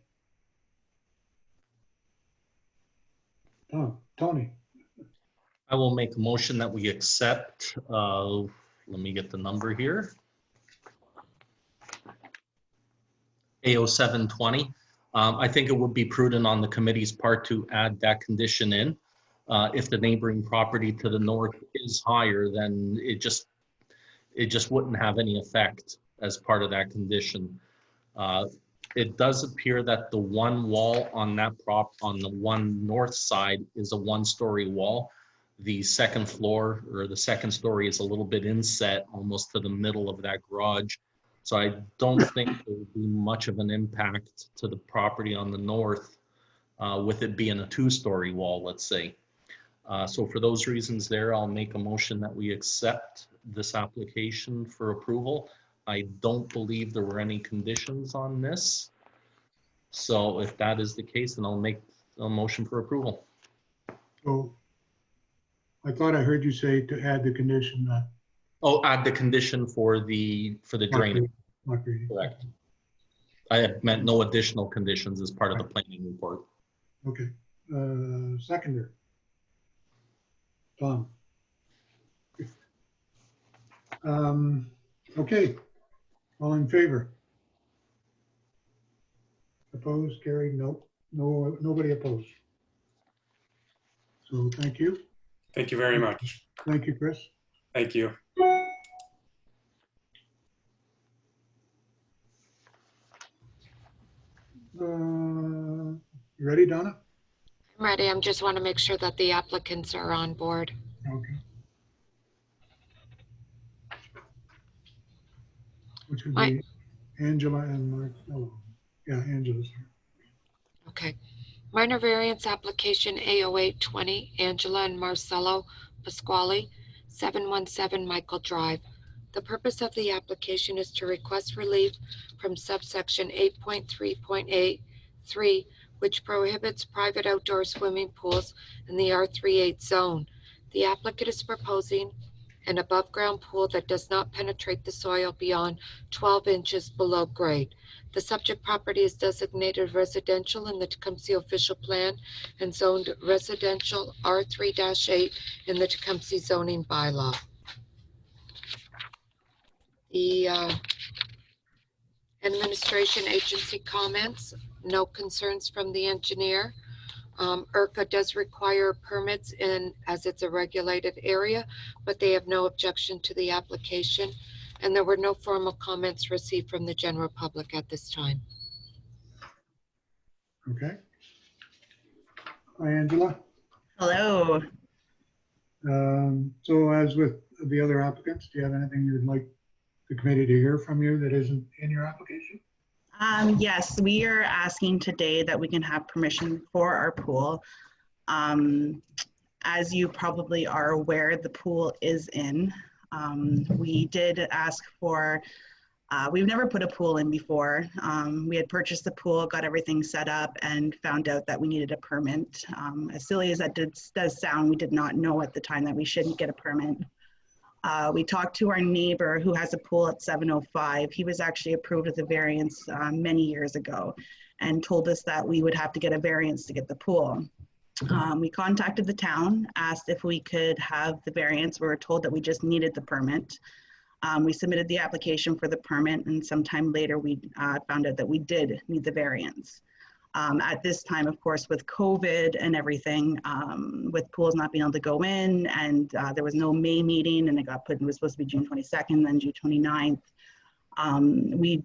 Tony. I will make a motion that we accept, let me get the number here. A0720. I think it would be prudent on the committee's part to add that condition in. If the neighboring property to the north is higher, then it just wouldn't have any effect as part of that condition. It does appear that the one wall on that on the one north side is a one-story wall. The second floor or the second story is a little bit inset almost to the middle of that garage. So I don't think there would be much of an impact to the property on the north with it being a 2-story wall, let's say. So for those reasons there, I'll make a motion that we accept this application for approval. I don't believe there were any conditions on this. So if that is the case, then I'll make a motion for approval. So I thought I heard you say to add the condition that. Oh, add the condition for the drainage. Not really. Correct. I had meant no additional conditions as part of the planning report. Okay. Seconder. Tom. Okay. All in favor? Opposed? Carried? No. No. Nobody opposed. So thank you. Thank you very much. Thank you, Chris. Thank you. You ready, Donna? I'm ready. I just want to make sure that the applicants are on board. Okay. Which would Hi. be Angela and Mark. Oh, yeah, Angela's here. Okay. Minor variance application A0820, Angela and Marcelo Pasquale, 717 Michael Drive. The purpose of the application is to request relief from subsection 8.3.83, which prohibits private outdoor swimming pools in the R38 zone. The applicant is proposing an above-ground pool that does not penetrate the soil beyond 12 inches below grade. The subject property is designated residential in the Tecumseh official plan and zoned residential R3-8 in the Tecumseh zoning bylaw. The administration agency comments, no concerns from the engineer. IRCA does require permits as it's a regulated area, but they have no objection to the application. And there were no formal comments received from the general public at this time. Okay. Hi, Angela. Hello. So as with the other applicants, do you have anything you'd like the committee to hear from you that isn't in your application? Yes, we are asking today that we can have permission for our pool. As you probably are aware, the pool is in. We did ask for, we've never put a pool in before. We had purchased the pool, got everything set up, and found out that we needed a permit. As silly as that does sound, we did not know at the time that we shouldn't get a permit. We talked to our neighbor who has a pool at 705. He was actually approved with a variance many years ago and told us that we would have to get a variance to get the pool. We contacted the town, asked if we could have the variance. We were told that we just needed the permit. We submitted the application for the permit, and sometime later we found out that we did need the variance. At this time, of course, with COVID and everything, with pools not being able to go in, and there was no May meeting, and it got put, it was supposed to be June 22nd, then June 29th. We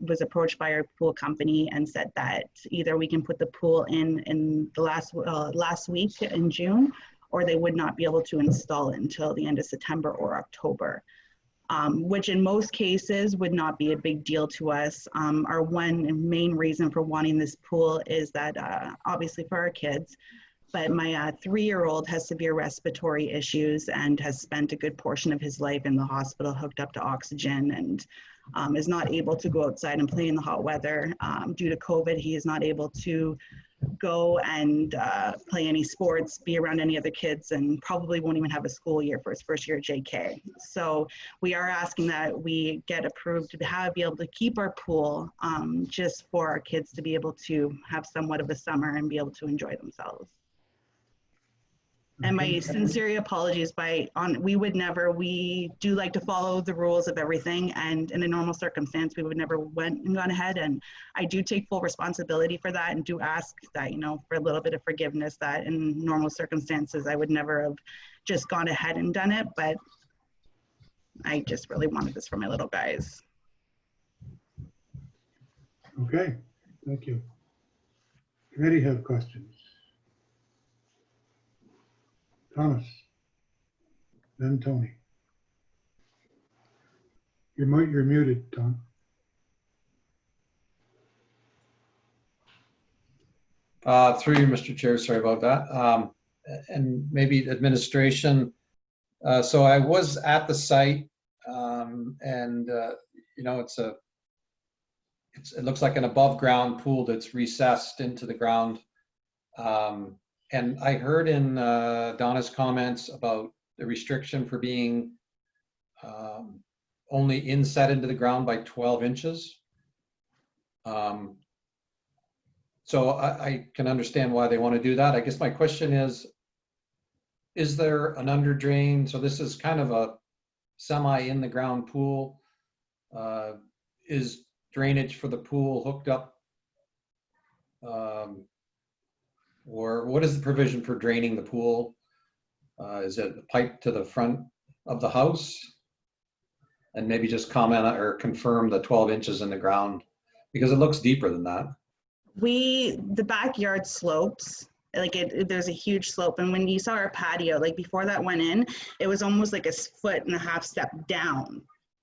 was approached by our pool company and said that either we can put the pool in the last week in June, or they would not be able to install it until the end of September or October. Which in most cases would not be a big deal to us. Our one main reason for wanting this pool is that obviously for our kids, but my 3-year-old has severe respiratory issues and has spent a good portion of his life in the hospital hooked up to oxygen, and is not able to go outside and play in the hot weather. Due to COVID, he is not able to go and play any sports, be around any other kids, and probably won't even have a school year for his first year at JK. So we are asking that we get approved to be able to keep our pool just for our kids to be able to have somewhat of a summer and be able to enjoy themselves. And my sincere apologies we do like to follow the rules of everything, and in a normal circumstance, we would never went and gone ahead, and I do take full responsibility for that and do ask that, for a little bit of forgiveness, that in normal circumstances, I would never have just gone ahead and done it, but I just really wanted this for my little guys. Okay, thank you. Committee have questions? Thomas, then Tony. You're muted, Tom. Through you, Mr. Chair, sorry about that. And maybe administration. So I was at the site, and you know, it looks like an above ground pool that's recessed into the ground. And I heard in Donna's comments about the restriction for being only inset into the ground by 12 inches. So I can understand why they want to do that. I guess my question is there an under drain? So this is kind of a semi in the ground pool. Is drainage for the pool hooked up? Or what is the provision for draining the pool? Is it a pipe to the front of the house? And maybe just comment or confirm the 12 inches in the ground, because it looks deeper than that. The backyard slopes, like there's a huge slope. And when you saw our patio, like before that went in, it was almost like a 1.5 step down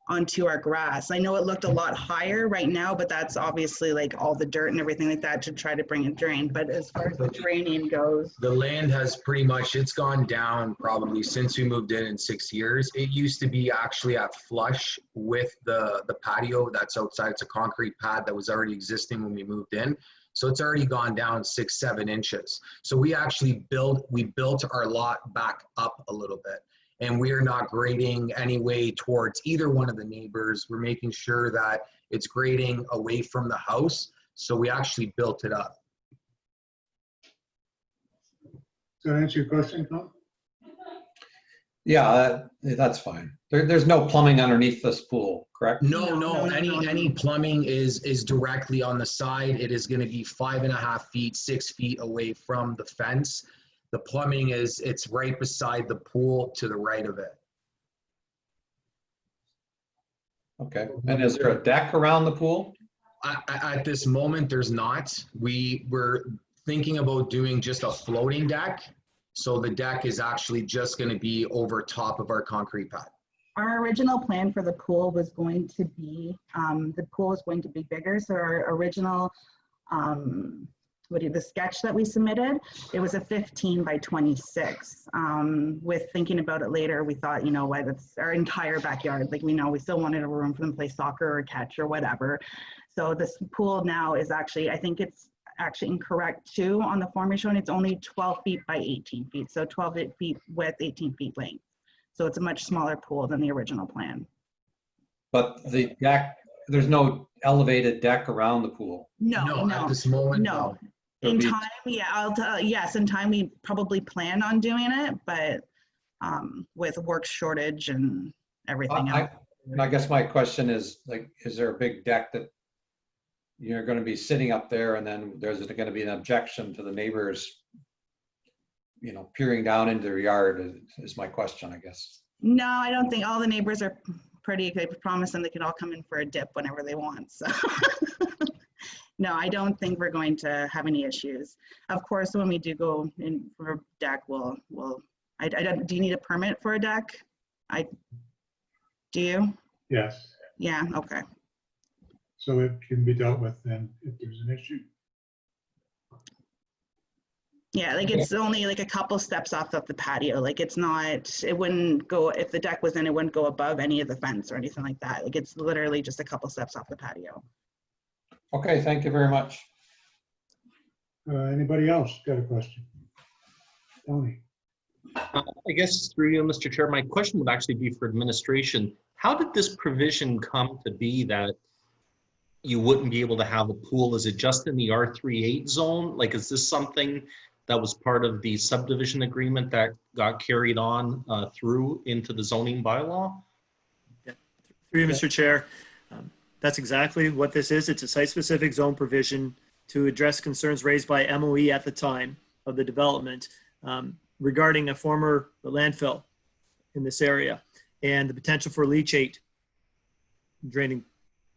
onto our grass. I know it looked a lot higher right now, but that's obviously like all the dirt and everything like that to try to bring it drain. But as far as the draining goes, the land has pretty much, it's gone down probably since we moved in 6 years. It used to be actually at flush with the patio that's outside. It's a concrete pad that was already existing when we moved in. So it's already gone down 6-7 inches. So we actually built our lot back up a little bit. And we are not grading any way towards either one of the neighbors. We're making sure that it's grading away from the house. So we actually built it up. Does that answer your question, Tom? Yeah, that's fine. There's no plumbing underneath this pool, correct? No. Any plumbing is directly on the side. It is going to be 5.5 feet, 6 feet away from the fence. The plumbing it's right beside the pool to the right of it. Okay. And is there a deck around the pool? At this moment, there's not. We were thinking about doing just a floating deck. So the deck is actually just going to be over top of our concrete pad. our original plan for the pool was going to be, bigger. So our original, the sketch that we submitted, it was a 15 by 26. With thinking about it later, we thought, you know what, it's our entire backyard. Like, we still wanted a room for them to play soccer or catch or whatever. So this pool now is actually, I think it's actually incorrect too on the form you're showing. It's only 12 feet by 18 feet. So 12 feet width, 18 feet length. So it's a much smaller pool than the original plan. But the deck, there's no elevated deck around the pool. No, at this moment, no. In time, yeah, yes, in time we probably plan on doing it, but with work shortage and everything else. I guess my question is, like, is there a big deck that you're going to be sitting up there, and then there's going to be an objection to the neighbors, you know, peering down into their yard is my question, I guess. No, I don't think. All the neighbors are pretty, they promise them they can all come in for a dip whenever they want. So no, I don't think we're going to have any issues. Of course, when we do go in for a deck, do you need a permit for a deck? Do you? Yes. Yeah, okay. So it can be dealt with then if there's an issue. Yeah, like it's only like a couple steps off of the patio. Like it's not, it wouldn't go, if the deck was in, it wouldn't go above any of the fence or anything like that. Like it's literally just a couple steps off the patio. Okay, thank you very much. Anybody else got a question? Tony. I guess through you, Mr. Chair, my question would actually be for administration. How did this provision come to be that you wouldn't be able to have a pool? Is it just in the R38 zone? Like, is this something that was part of the subdivision agreement that got carried on through into the zoning bylaw? Yeah. Through you, Mr. Chair. That's exactly what this is. It's a site-specific zone provision to address concerns raised by MOE at the time of the development regarding a former landfill in this area and the potential for leachate draining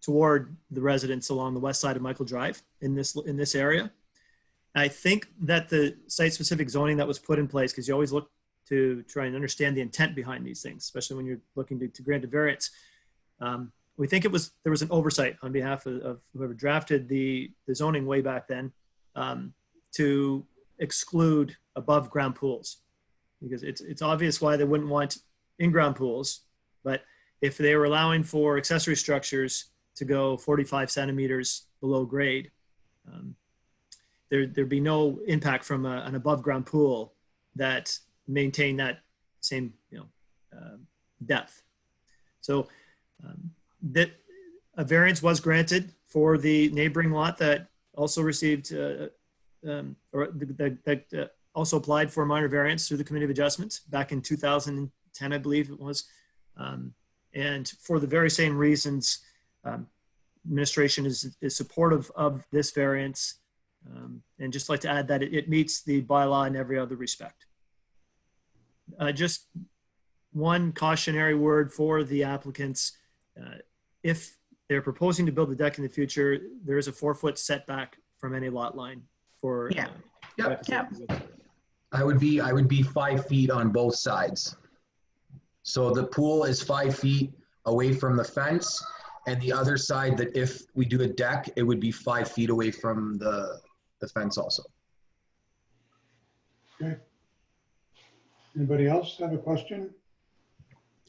toward the residents along the west side of Michael Drive in this area. I think that the site-specific zoning that was put in place, because you always look to try and understand the intent behind these things, especially when you're looking to grant a variance, we think there was an oversight on behalf of whoever drafted the zoning way back then, to exclude above ground pools, because it's obvious why they wouldn't want in-ground pools. But if they were allowing for accessory structures to go 45 centimeters below grade, there'd be no impact from an above ground pool that maintain that same depth. So that a variance was granted for the neighboring lot that also received that also applied for a minor variance through the Committee of Adjustments back in 2010, I believe it was. And for the very same reasons, administration is supportive of this variance, and just like to add that it meets the bylaw in every other respect. Just one cautionary word for the applicants. If they're proposing to build a deck in the future, there is a 4-foot setback from any lot line for. I would be 5 feet on both sides. So the pool is 5 feet away from the fence, and the other side, that if we do a deck, it would be 5 feet away from the fence also. Okay. Anybody else have a question?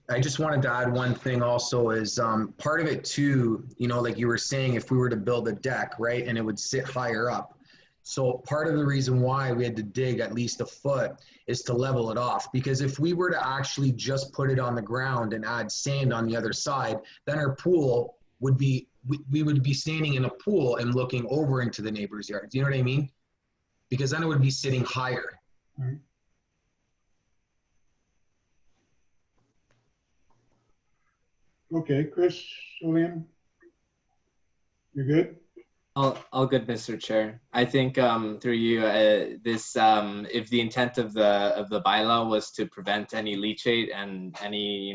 I just wanted to add one thing also is part of it too, like you were saying, if we were to build a deck, right, and it would sit higher up. So part of the reason why we had to dig at least a foot is to level it off. Because if we were to actually just put it on the ground and add sand on the other side, then our pool would be, we would be standing in a pool and looking over into the neighbor's yard. Do you know what I mean? Because then it would be sitting higher. Right. Okay, Chris, Julian, you're good? All good, Mr. Chair. I think through you, this if the intent of the bylaw was to prevent any leachate and any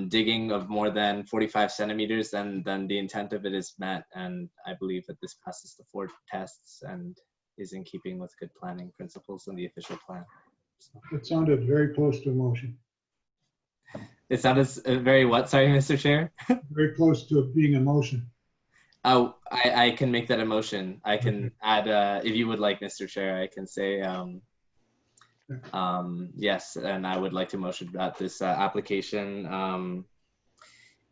digging of more than 45 centimeters, then the intent of it is met, and I believe that this passes the 4 tests and is in keeping with good planning principles in the official plan. So. It sounded very close to a motion. It sounded very what? Sorry, Mr. Chair. Very close to it being a motion. Oh, I can make that a motion. I can add, if you would like, Mr. Chair, I can say yes, and I would like to motion that this application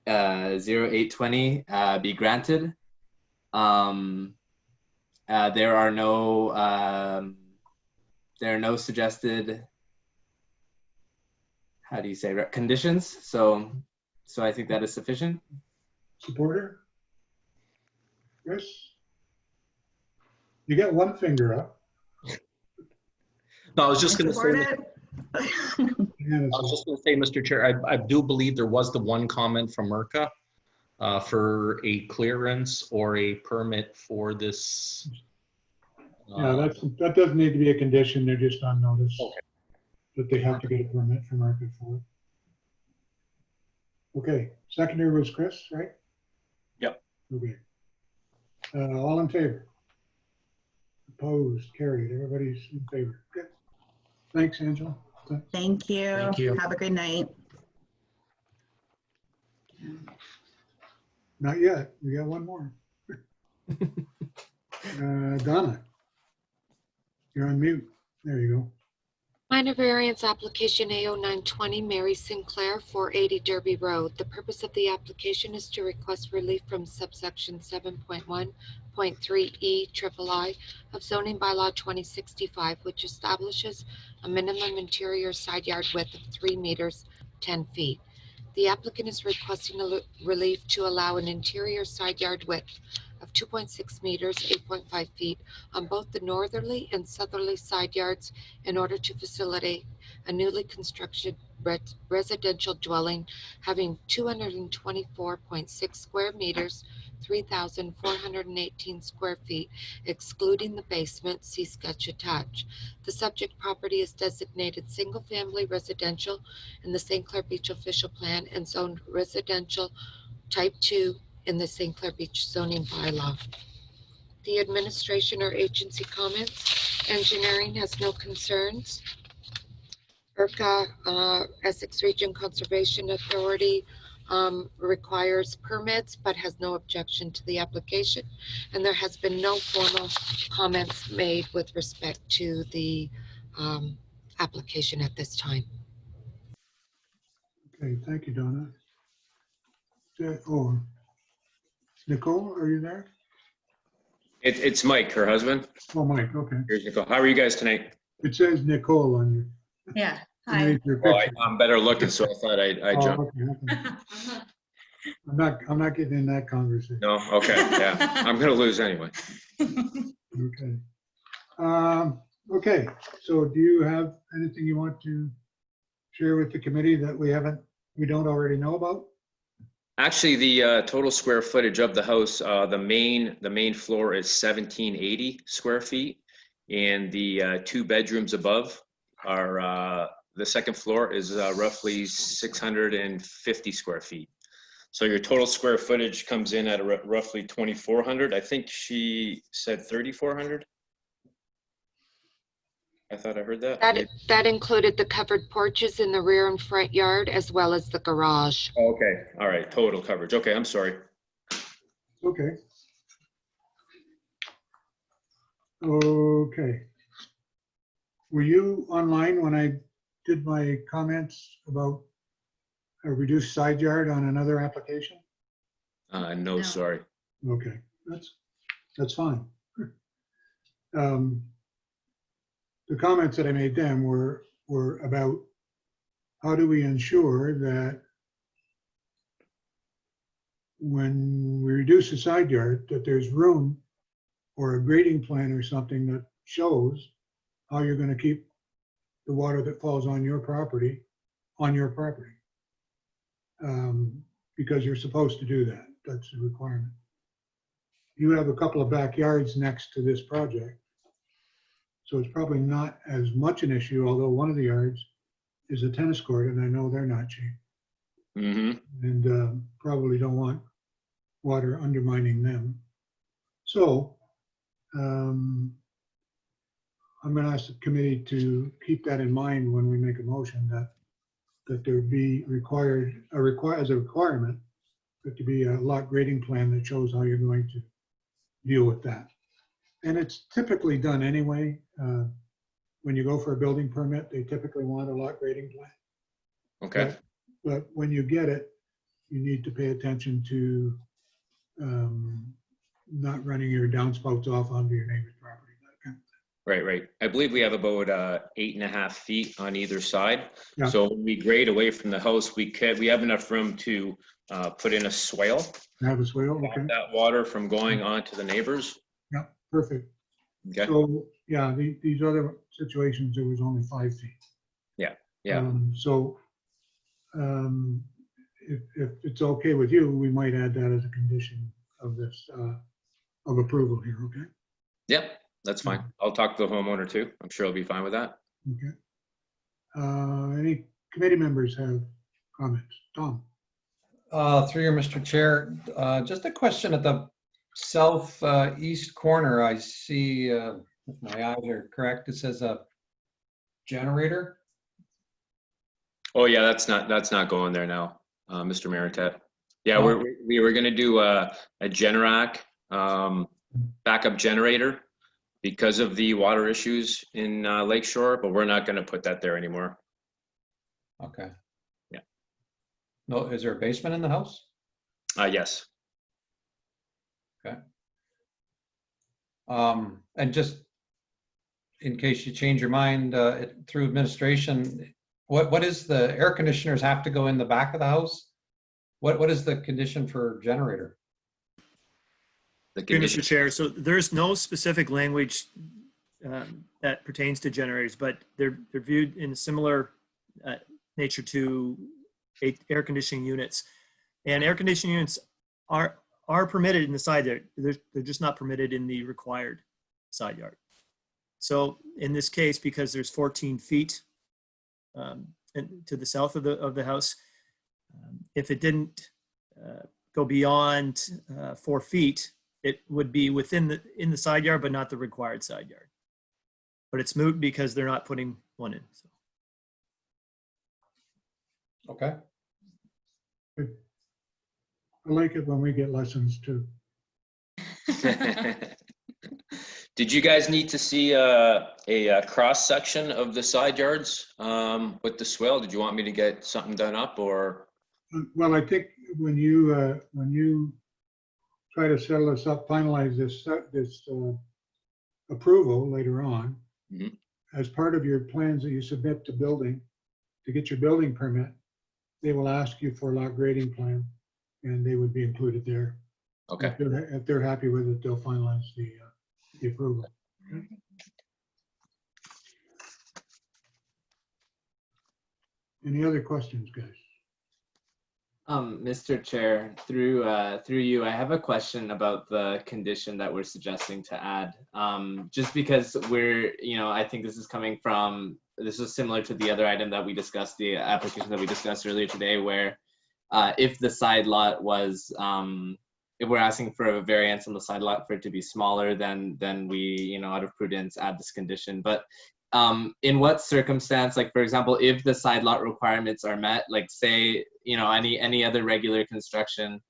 0820 be granted. There are no suggested, how do you say, conditions. So I think that is sufficient. Supporter? Yes. You got one finger up. No, I was just going to say. Mr. Chair, I do believe there was the one comment from Mirka for a clearance or a permit for this. Yeah, that doesn't need to be a condition. They're just on notice that they have to get a permit from Mirka for it. Okay, seconder was Chris, right? Yep. Okay. All in favor? Opposed? Carried. Everybody's in favor. Good. Thanks, Angela. Thank you. Thank you. Have a good night. Not yet. We got one more. Donna, you're on mute. There you go. Minor variance application A0920, Mary Sinclair, 480 Derby Road. The purpose of the application is to request relief from subsection 7.1.3E of zoning bylaw 2065, which establishes a minimum interior side yard width of 3 meters, 10 feet. The applicant is requesting a relief to allow an interior side yard width of 2.6 meters, 8.5 feet on both the northerly and southerly side yards in order to facilitate a newly constructed residential dwelling having 224.6 square meters, 3,418 square feet, excluding the basement. See sketch attached. The subject property is designated single-family residential in the St. Clair Beach official plan and zoned residential type 2 in the St. Clair Beach zoning bylaw. The administration or agency comments. Engineering has no concerns. ERCA, Essex Region Conservation Authority, requires permits but has no objection to the application. And there has been no formal comments made with respect to the application at this time. Okay, thank you, Donna. Oh, Nicole, are you there? It's Mike, her husband. Oh, Mike, okay. Here's Nicole. How are you guys tonight? It says Nicole on your. Yeah. Hi. Well, I'm better looking, so I thought I'd jump. Okay. I'm not getting in that conversation. No, okay, yeah, I'm gonna lose anyway. Okay. Okay, so do you have anything you want to share with the committee that we don't already know about? Actually, the total square footage of the house, the main floor is 1780 square feet, and the 2 bedrooms above are the second floor is roughly 650 square feet. So your total square footage comes in at roughly 2,400. I think she said 3,400. I thought I heard that. That included the covered porches in the rear and front yard, as well as the garage. Okay, all right, total coverage. Okay, I'm sorry. Okay. Okay. Were you online when I did my comments about a reduced side yard on another application? No, sorry. Okay, that's fine. The comments that I made then were about how do we ensure that when we reduce the side yard, that there's room or a grading plan or something that shows how you're going to keep the water that falls on your property, because you're supposed to do that. That's a requirement. You have a couple of backyards next to this project, so it's probably not as much an issue, although one of the yards is a tennis court, and I know they're not cheap. Mm-hmm. And probably don't want water undermining them. So I'm going to ask the committee to keep that in mind when we make a motion, that there be as a requirement, that to be a lot grading plan that shows how you're going to deal with that. And it's typically done anyway. When you go for a building permit, they typically want a lot grading plan. Okay. But when you get it, you need to pay attention to not running your downspouts off onto your neighbor's property. Right. I believe we have about 8.5 feet on either side. Yeah. So when we grade away from the house, we have enough room to put in a swale. Have a swale, okay. That water from going on to the neighbors. Yeah, perfect. Okay. So yeah, these other situations, there was only 5 feet. Yeah. If it's okay with you, we might add that as a condition of this, of approval here, okay? Yep, that's fine. I'll talk to the homeowner too. I'm sure he'll be fine with that. Okay. Any committee members have comments? Tom? Through you, Mr. Chair, just a question at the southeast corner. I see, if my eyes are correct, it says a generator. Oh yeah, that's not going there now, Mr. Maritet. Yeah, we were going to do a Generac backup generator because of the water issues in Lakeshore, but we're not going to put that there anymore. Okay. Yeah. No, is there a basement in the house? Yes. Okay. And just in case you change your mind through administration, what is the air conditioners have to go in the back of the house? What is the condition for generator? Mr. Chair, so there's no specific language that pertains to generators, but they're viewed in similar nature to air conditioning units. And air conditioning units are permitted in the side yard. They're just not permitted in the required side yard. So in this case, because there's 14 feet to the south of the house, if it didn't go beyond 4 feet, it would be in the side yard, but not the required side yard. But it's moot because they're not putting one in. So. Okay. I like it when we get lessons too. Did you guys need to see a cross section of the side yards with the swale? Did you want me to get something done up, or? Well, I think when you try to settle this up, finalize this approval later on, Mhm. as part of your plans that you submit to building, to get your building permit, they will ask you for a lot grading plan, and they would be included there. Okay. If they're happy with it, they'll finalize the approval. Okay? Any other questions, guys? Mr. Chair, through you, I have a question about the condition that we're suggesting to add. Just because I think this is similar to the other item that we discussed, the application that we discussed earlier today, where if the side lot was, if we're asking for a variance on the side lot for it to be smaller, then we, out of prudence, add this condition. But in what circumstance, like for example, if the side lot requirements are met, like say, any other regular construction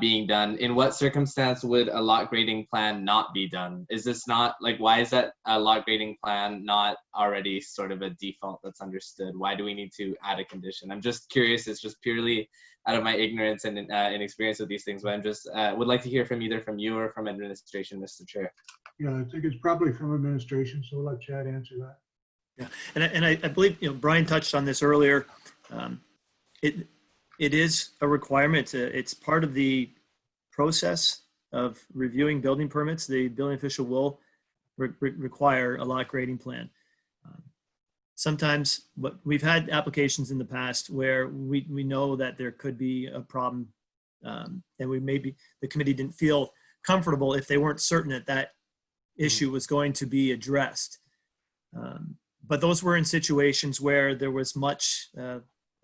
being done, in what circumstance would a lot grading plan not be done? Is this not, like, why is that a lot grading plan not already sort of a default that's understood? Why do we need to add a condition? I'm just curious. It's just purely out of my ignorance and inexperience with these things, but I'm just would like to hear from either from you or from administration, Mr. Chair. Yeah, I think it's probably from administration, so we'll let Chad answer that. Yeah, and I believe Brian touched on this earlier. It is a requirement. It's part of the process of reviewing building permits. The building official will require a lot grading plan. Sometimes we've had applications in the past where we know that there could be a problem, and the committee didn't feel comfortable if they weren't certain that issue was going to be addressed. But those were in situations where there was much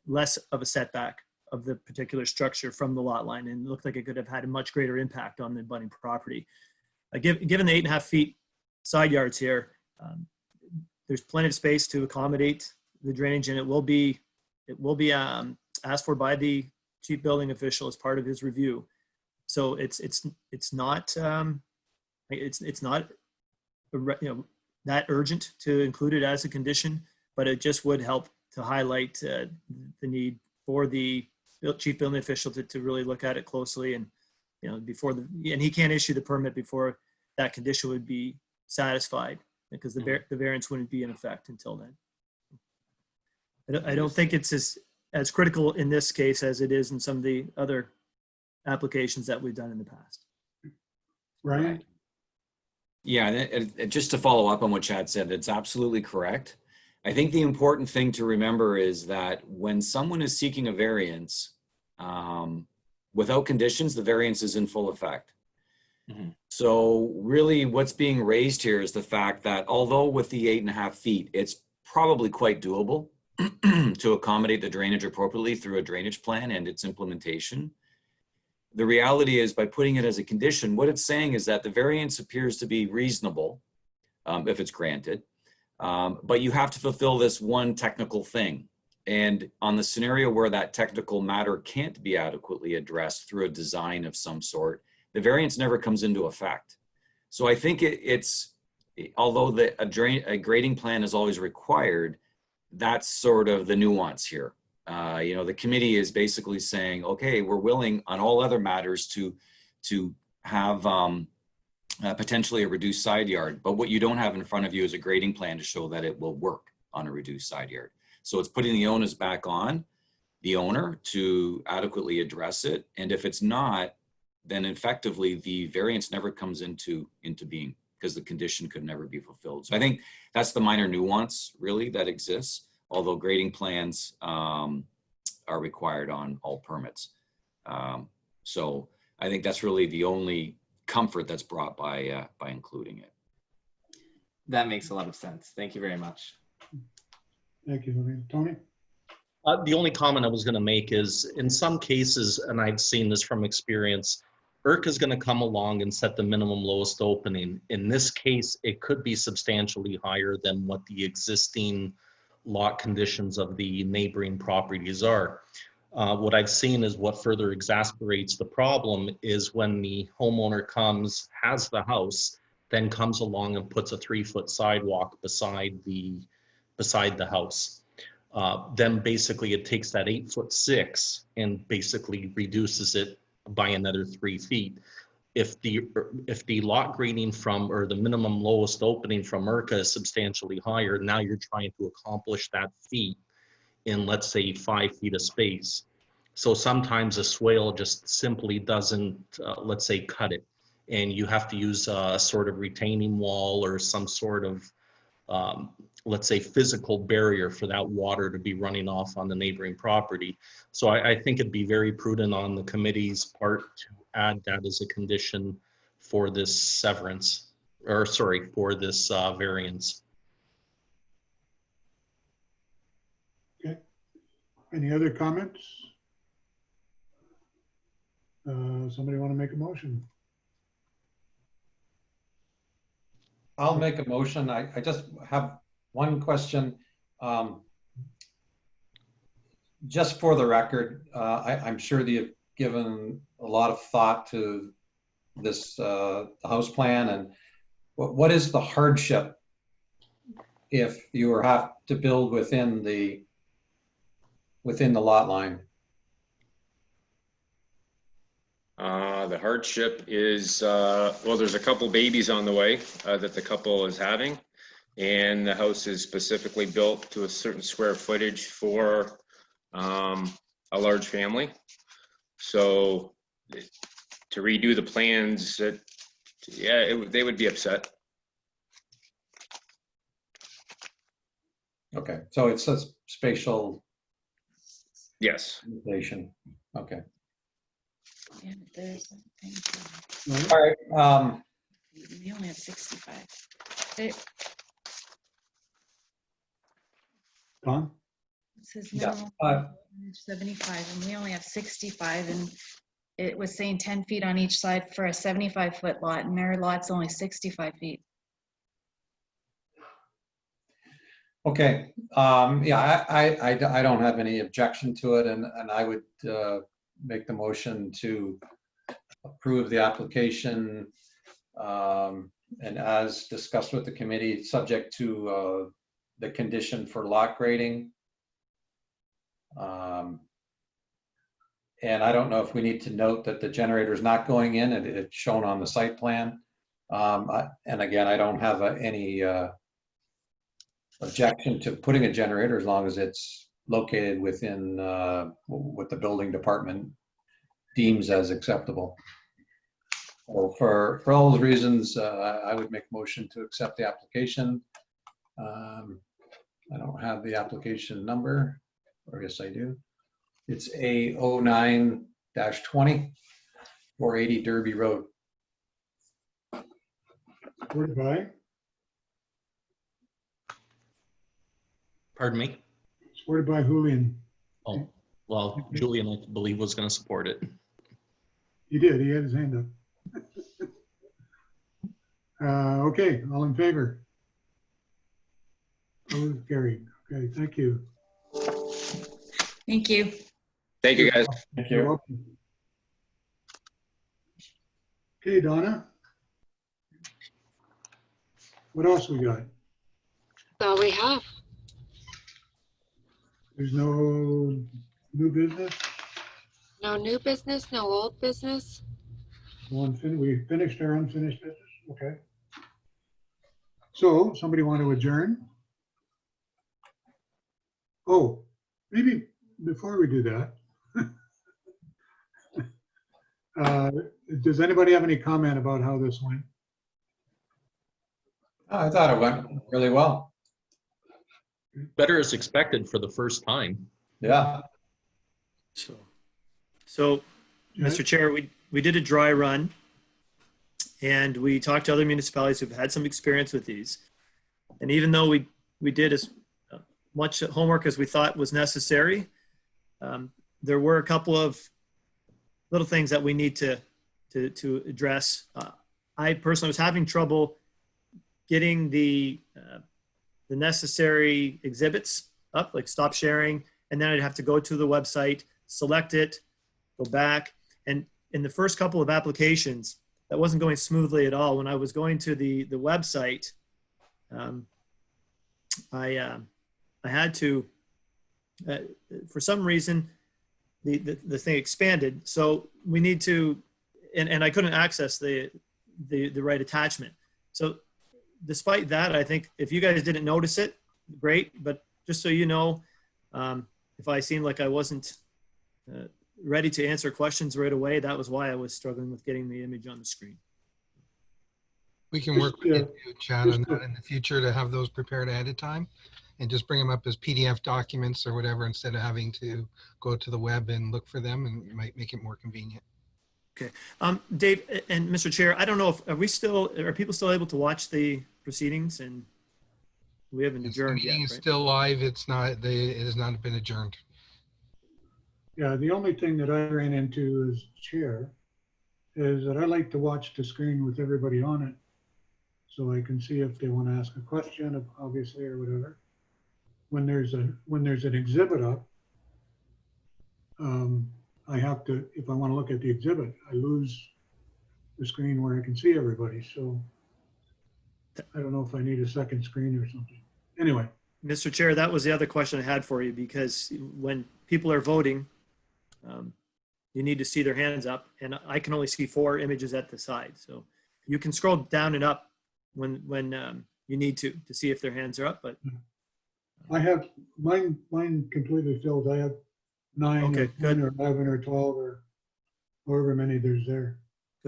less of a setback of the particular structure from the lot line, and it looked like it could have had a much greater impact on the abutting property. Given the 8.5 feet side yards here, there's plenty of space to accommodate the drainage, and it will be asked for by the chief building official as part of his review. So it's not that urgent to include it as a condition, but it just would help to highlight the need for the chief building official to really look at it closely, and and he can't issue the permit before that condition would be satisfied, because the variance wouldn't be in effect until then. I don't think it's as critical in this case as it is in some of the other applications that we've done in the past. Ryan? Yeah, and just to follow up on what Chad said, it's absolutely correct. I think the important thing to remember is that when someone is seeking a variance, without conditions, the variance is in full effect. Mm-hmm. So really what's being raised here is the fact that although with the 8.5 feet, it's probably quite doable to accommodate the drainage appropriately through a drainage plan and its implementation. The reality is, by putting it as a condition, what it's saying is that the variance appears to be reasonable if it's granted, but you have to fulfill this one technical thing. And on the scenario where that technical matter can't be adequately addressed through a design of some sort, the variance never comes into effect. So I think although a grading plan is always required, that's sort of the nuance here. The committee is basically saying, okay, we're willing on all other matters to have potentially a reduced side yard, but what you don't have in front of you is a grading plan to show that it will work on a reduced side yard. So it's putting the onus back on the owner to adequately address it. And if it's not, then effectively the variance never comes into being, because the condition could never be fulfilled. So I think that's the minor nuance really that exists, although grading plans are required on all permits. So I think that's really the only comfort that's brought by including it. That makes a lot of sense. Thank you very much. Thank you, Tony. The only comment I was going to make is, in some cases, and I've seen this from experience, ERC is going to come along and set the minimum lowest opening. In this case, it could be substantially higher than what the existing lot conditions of the neighboring properties are. What I've seen is what further exasperates the problem is when the homeowner comes, has the house, then comes along and puts a 3-foot sidewalk beside the house. Then basically it takes that 8'6" and basically reduces it by another 3 feet. If the lot grading from, or the minimum lowest opening from ERCA is substantially higher, now you're trying to accomplish that feat in, let's say, 5 feet of space. So sometimes a swale just simply doesn't, let's say, cut it. And you have to use a sort of retaining wall or some sort of, let's say, physical barrier for that water to be running off on the neighboring property. So I think it'd be very prudent on the committee's part to add that as a condition for this severance, or sorry, for this variance. Okay. Any other comments? Somebody want to make a motion? I'll make a motion. I just have one question. Just for the record, I'm sure that you've given a lot of thought to this house plan, and what is the hardship if you have to build within the lot line? The hardship is, well, there's a couple babies on the way that the couple is having, and the house is specifically built to a certain square footage for a large family. So to redo the plans, they would be upset. Okay, so it's a spatial. Yes. Limitation. Okay. Yeah, there's All right. We only have 65. It Don? says Yeah, minimum 75, and we only have 65, and it was saying 10 feet on each side for a 75-foot lot, and their lot's only 65 feet. Okay. Yeah, I don't have any objection to it, and I would make the motion to approve the application, and as discussed with the committee, subject to the condition for lot grading. And I don't know if we need to note that the generator is not going in, it's shown on the site plan. And again, I don't have any objection to putting a generator as long as it's located within what the building department deems as acceptable. So for all those reasons, I would make a motion to accept the application. I don't have the application number, or yes, I do. It's A09-20, 480 Derby Road. Supported by? Pardon me? Supported by Julian. Oh, well, Julian, I believe, was going to support it. He did, he had his hand up. Okay, all in favor? Opposed, carried. Okay, thank you. Thank you. Thank you, guys. Thank You're you. welcome. Okay, Donna. What else we got? That's all we have. There's no new business? No new business, no old business. We finished our unfinished business, okay. So, somebody want to adjourn? Oh, maybe before we do that. Does anybody have any comment about how this went? I thought it went really well. Better as expected for the first time. Yeah. So, Mr. Chair, we did a dry run, and we talked to other municipalities who've had some experience with these. And even though we did as much homework as we thought was necessary, there were a couple of little things that we need to address. I personally was having trouble getting the necessary exhibits up, like stop sharing, and then I'd have to go to the website, select it, go back. And in the first couple of applications, that wasn't going smoothly at all. When I was going to the website, I had to, for some reason, the thing expanded. So we need to, and I couldn't access the right attachment. So despite that, I think if you guys didn't notice it, great. But just so you know, if I seemed like I wasn't ready to answer questions right away, that was why I was struggling with getting the image on the screen. We can work with you, Chad, on that in the future to have those prepared ahead of time and just bring them up as PDF documents or whatever instead of having to go to the web and look for them, and it might make it more convenient. Okay. Dave and Mr. Chair, I don't know if, are people still able to watch the proceedings? And we haven't adjourned The yet, meeting is right? still live. It has not been adjourned. Yeah, the only thing that I ran into as chair is that I like to watch the screen with everybody on it, so I can see if they want to ask a question, obviously, or whatever. When there's an exhibit up, I have to, if I want to look at the exhibit, I lose the screen where I can see everybody. So I don't know if I need a second screen or something. Anyway. Mr. Chair, that was the other question I had for you, because when people are voting, you need to see their hands up, and I can only see 4 images at the side. So you can scroll down and up when you need to see if their hands are up, but I have mine completely filled. I have 9 okay, or 10 or 11 or 12 or however many there's there.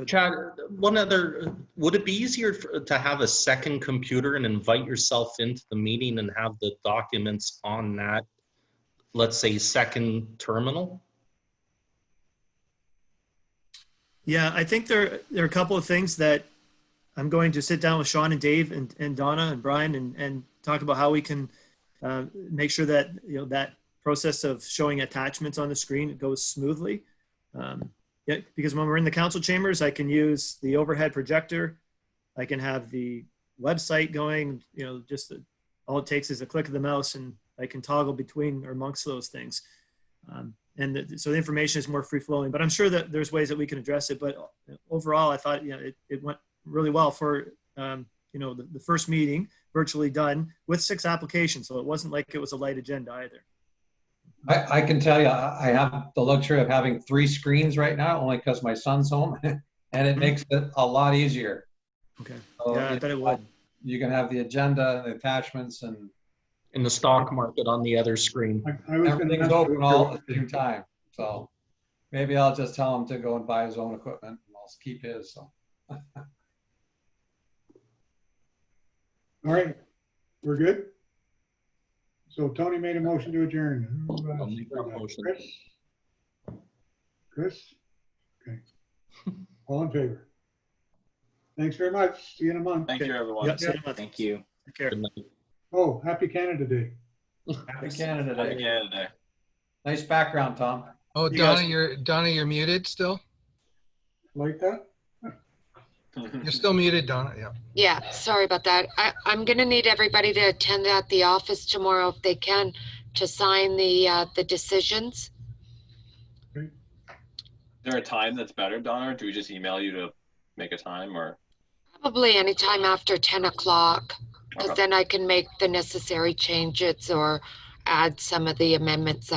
Chad, one other, would it be easier to have a second computer and invite yourself into the meeting and have the documents on that, let's say, second terminal? yeah, I think there are a couple of things that I'm going to sit down with Sean and Dave and Donna and Brian and talk about how we can make sure that that process of showing attachments on the screen goes smoothly. Yeah, because when we're in the council chambers, I can use the overhead projector. I can have the website going. All it takes is a click of the mouse, and I can toggle between or amongst those things. So the information is more free flowing. But I'm sure that there's ways that we can address it. But overall, I thought it went really well for the first meeting virtually done with 6 applications. So it wasn't like it was a light agenda either. I can tell you, I have the luxury of having 3 screens right now, only because my son's home, and it makes it a lot easier. Okay. So, yeah, I bet it would. You can have the agenda, the attachments, and in the stock market on the other screen. Everything's open all at the same time. So maybe I'll just tell him to go and buy his own equipment, and I'll keep his. So. All right, we're good. So Tony made a motion to adjourn. I'll make that motion. Chris? Okay. All in favor? Thanks very much. See you in a month. Thank you, everyone. Yep, see you in a month. Thank you. Take care. Oh, happy Canada Day. Happy Canada Day. Happy Canada Day. Nice background, Tom. Oh, Donna, you're muted still? Like that? You're still muted, Donna. Yeah. Yeah, sorry about that. I'm gonna need everybody to attend at the office tomorrow if they can, to sign the decisions. Is there a time that's better, Donna, or do we just email you to make a time, or? Probably anytime after 10 o'clock, because Okay. then I can make the necessary changes or add some of the amendments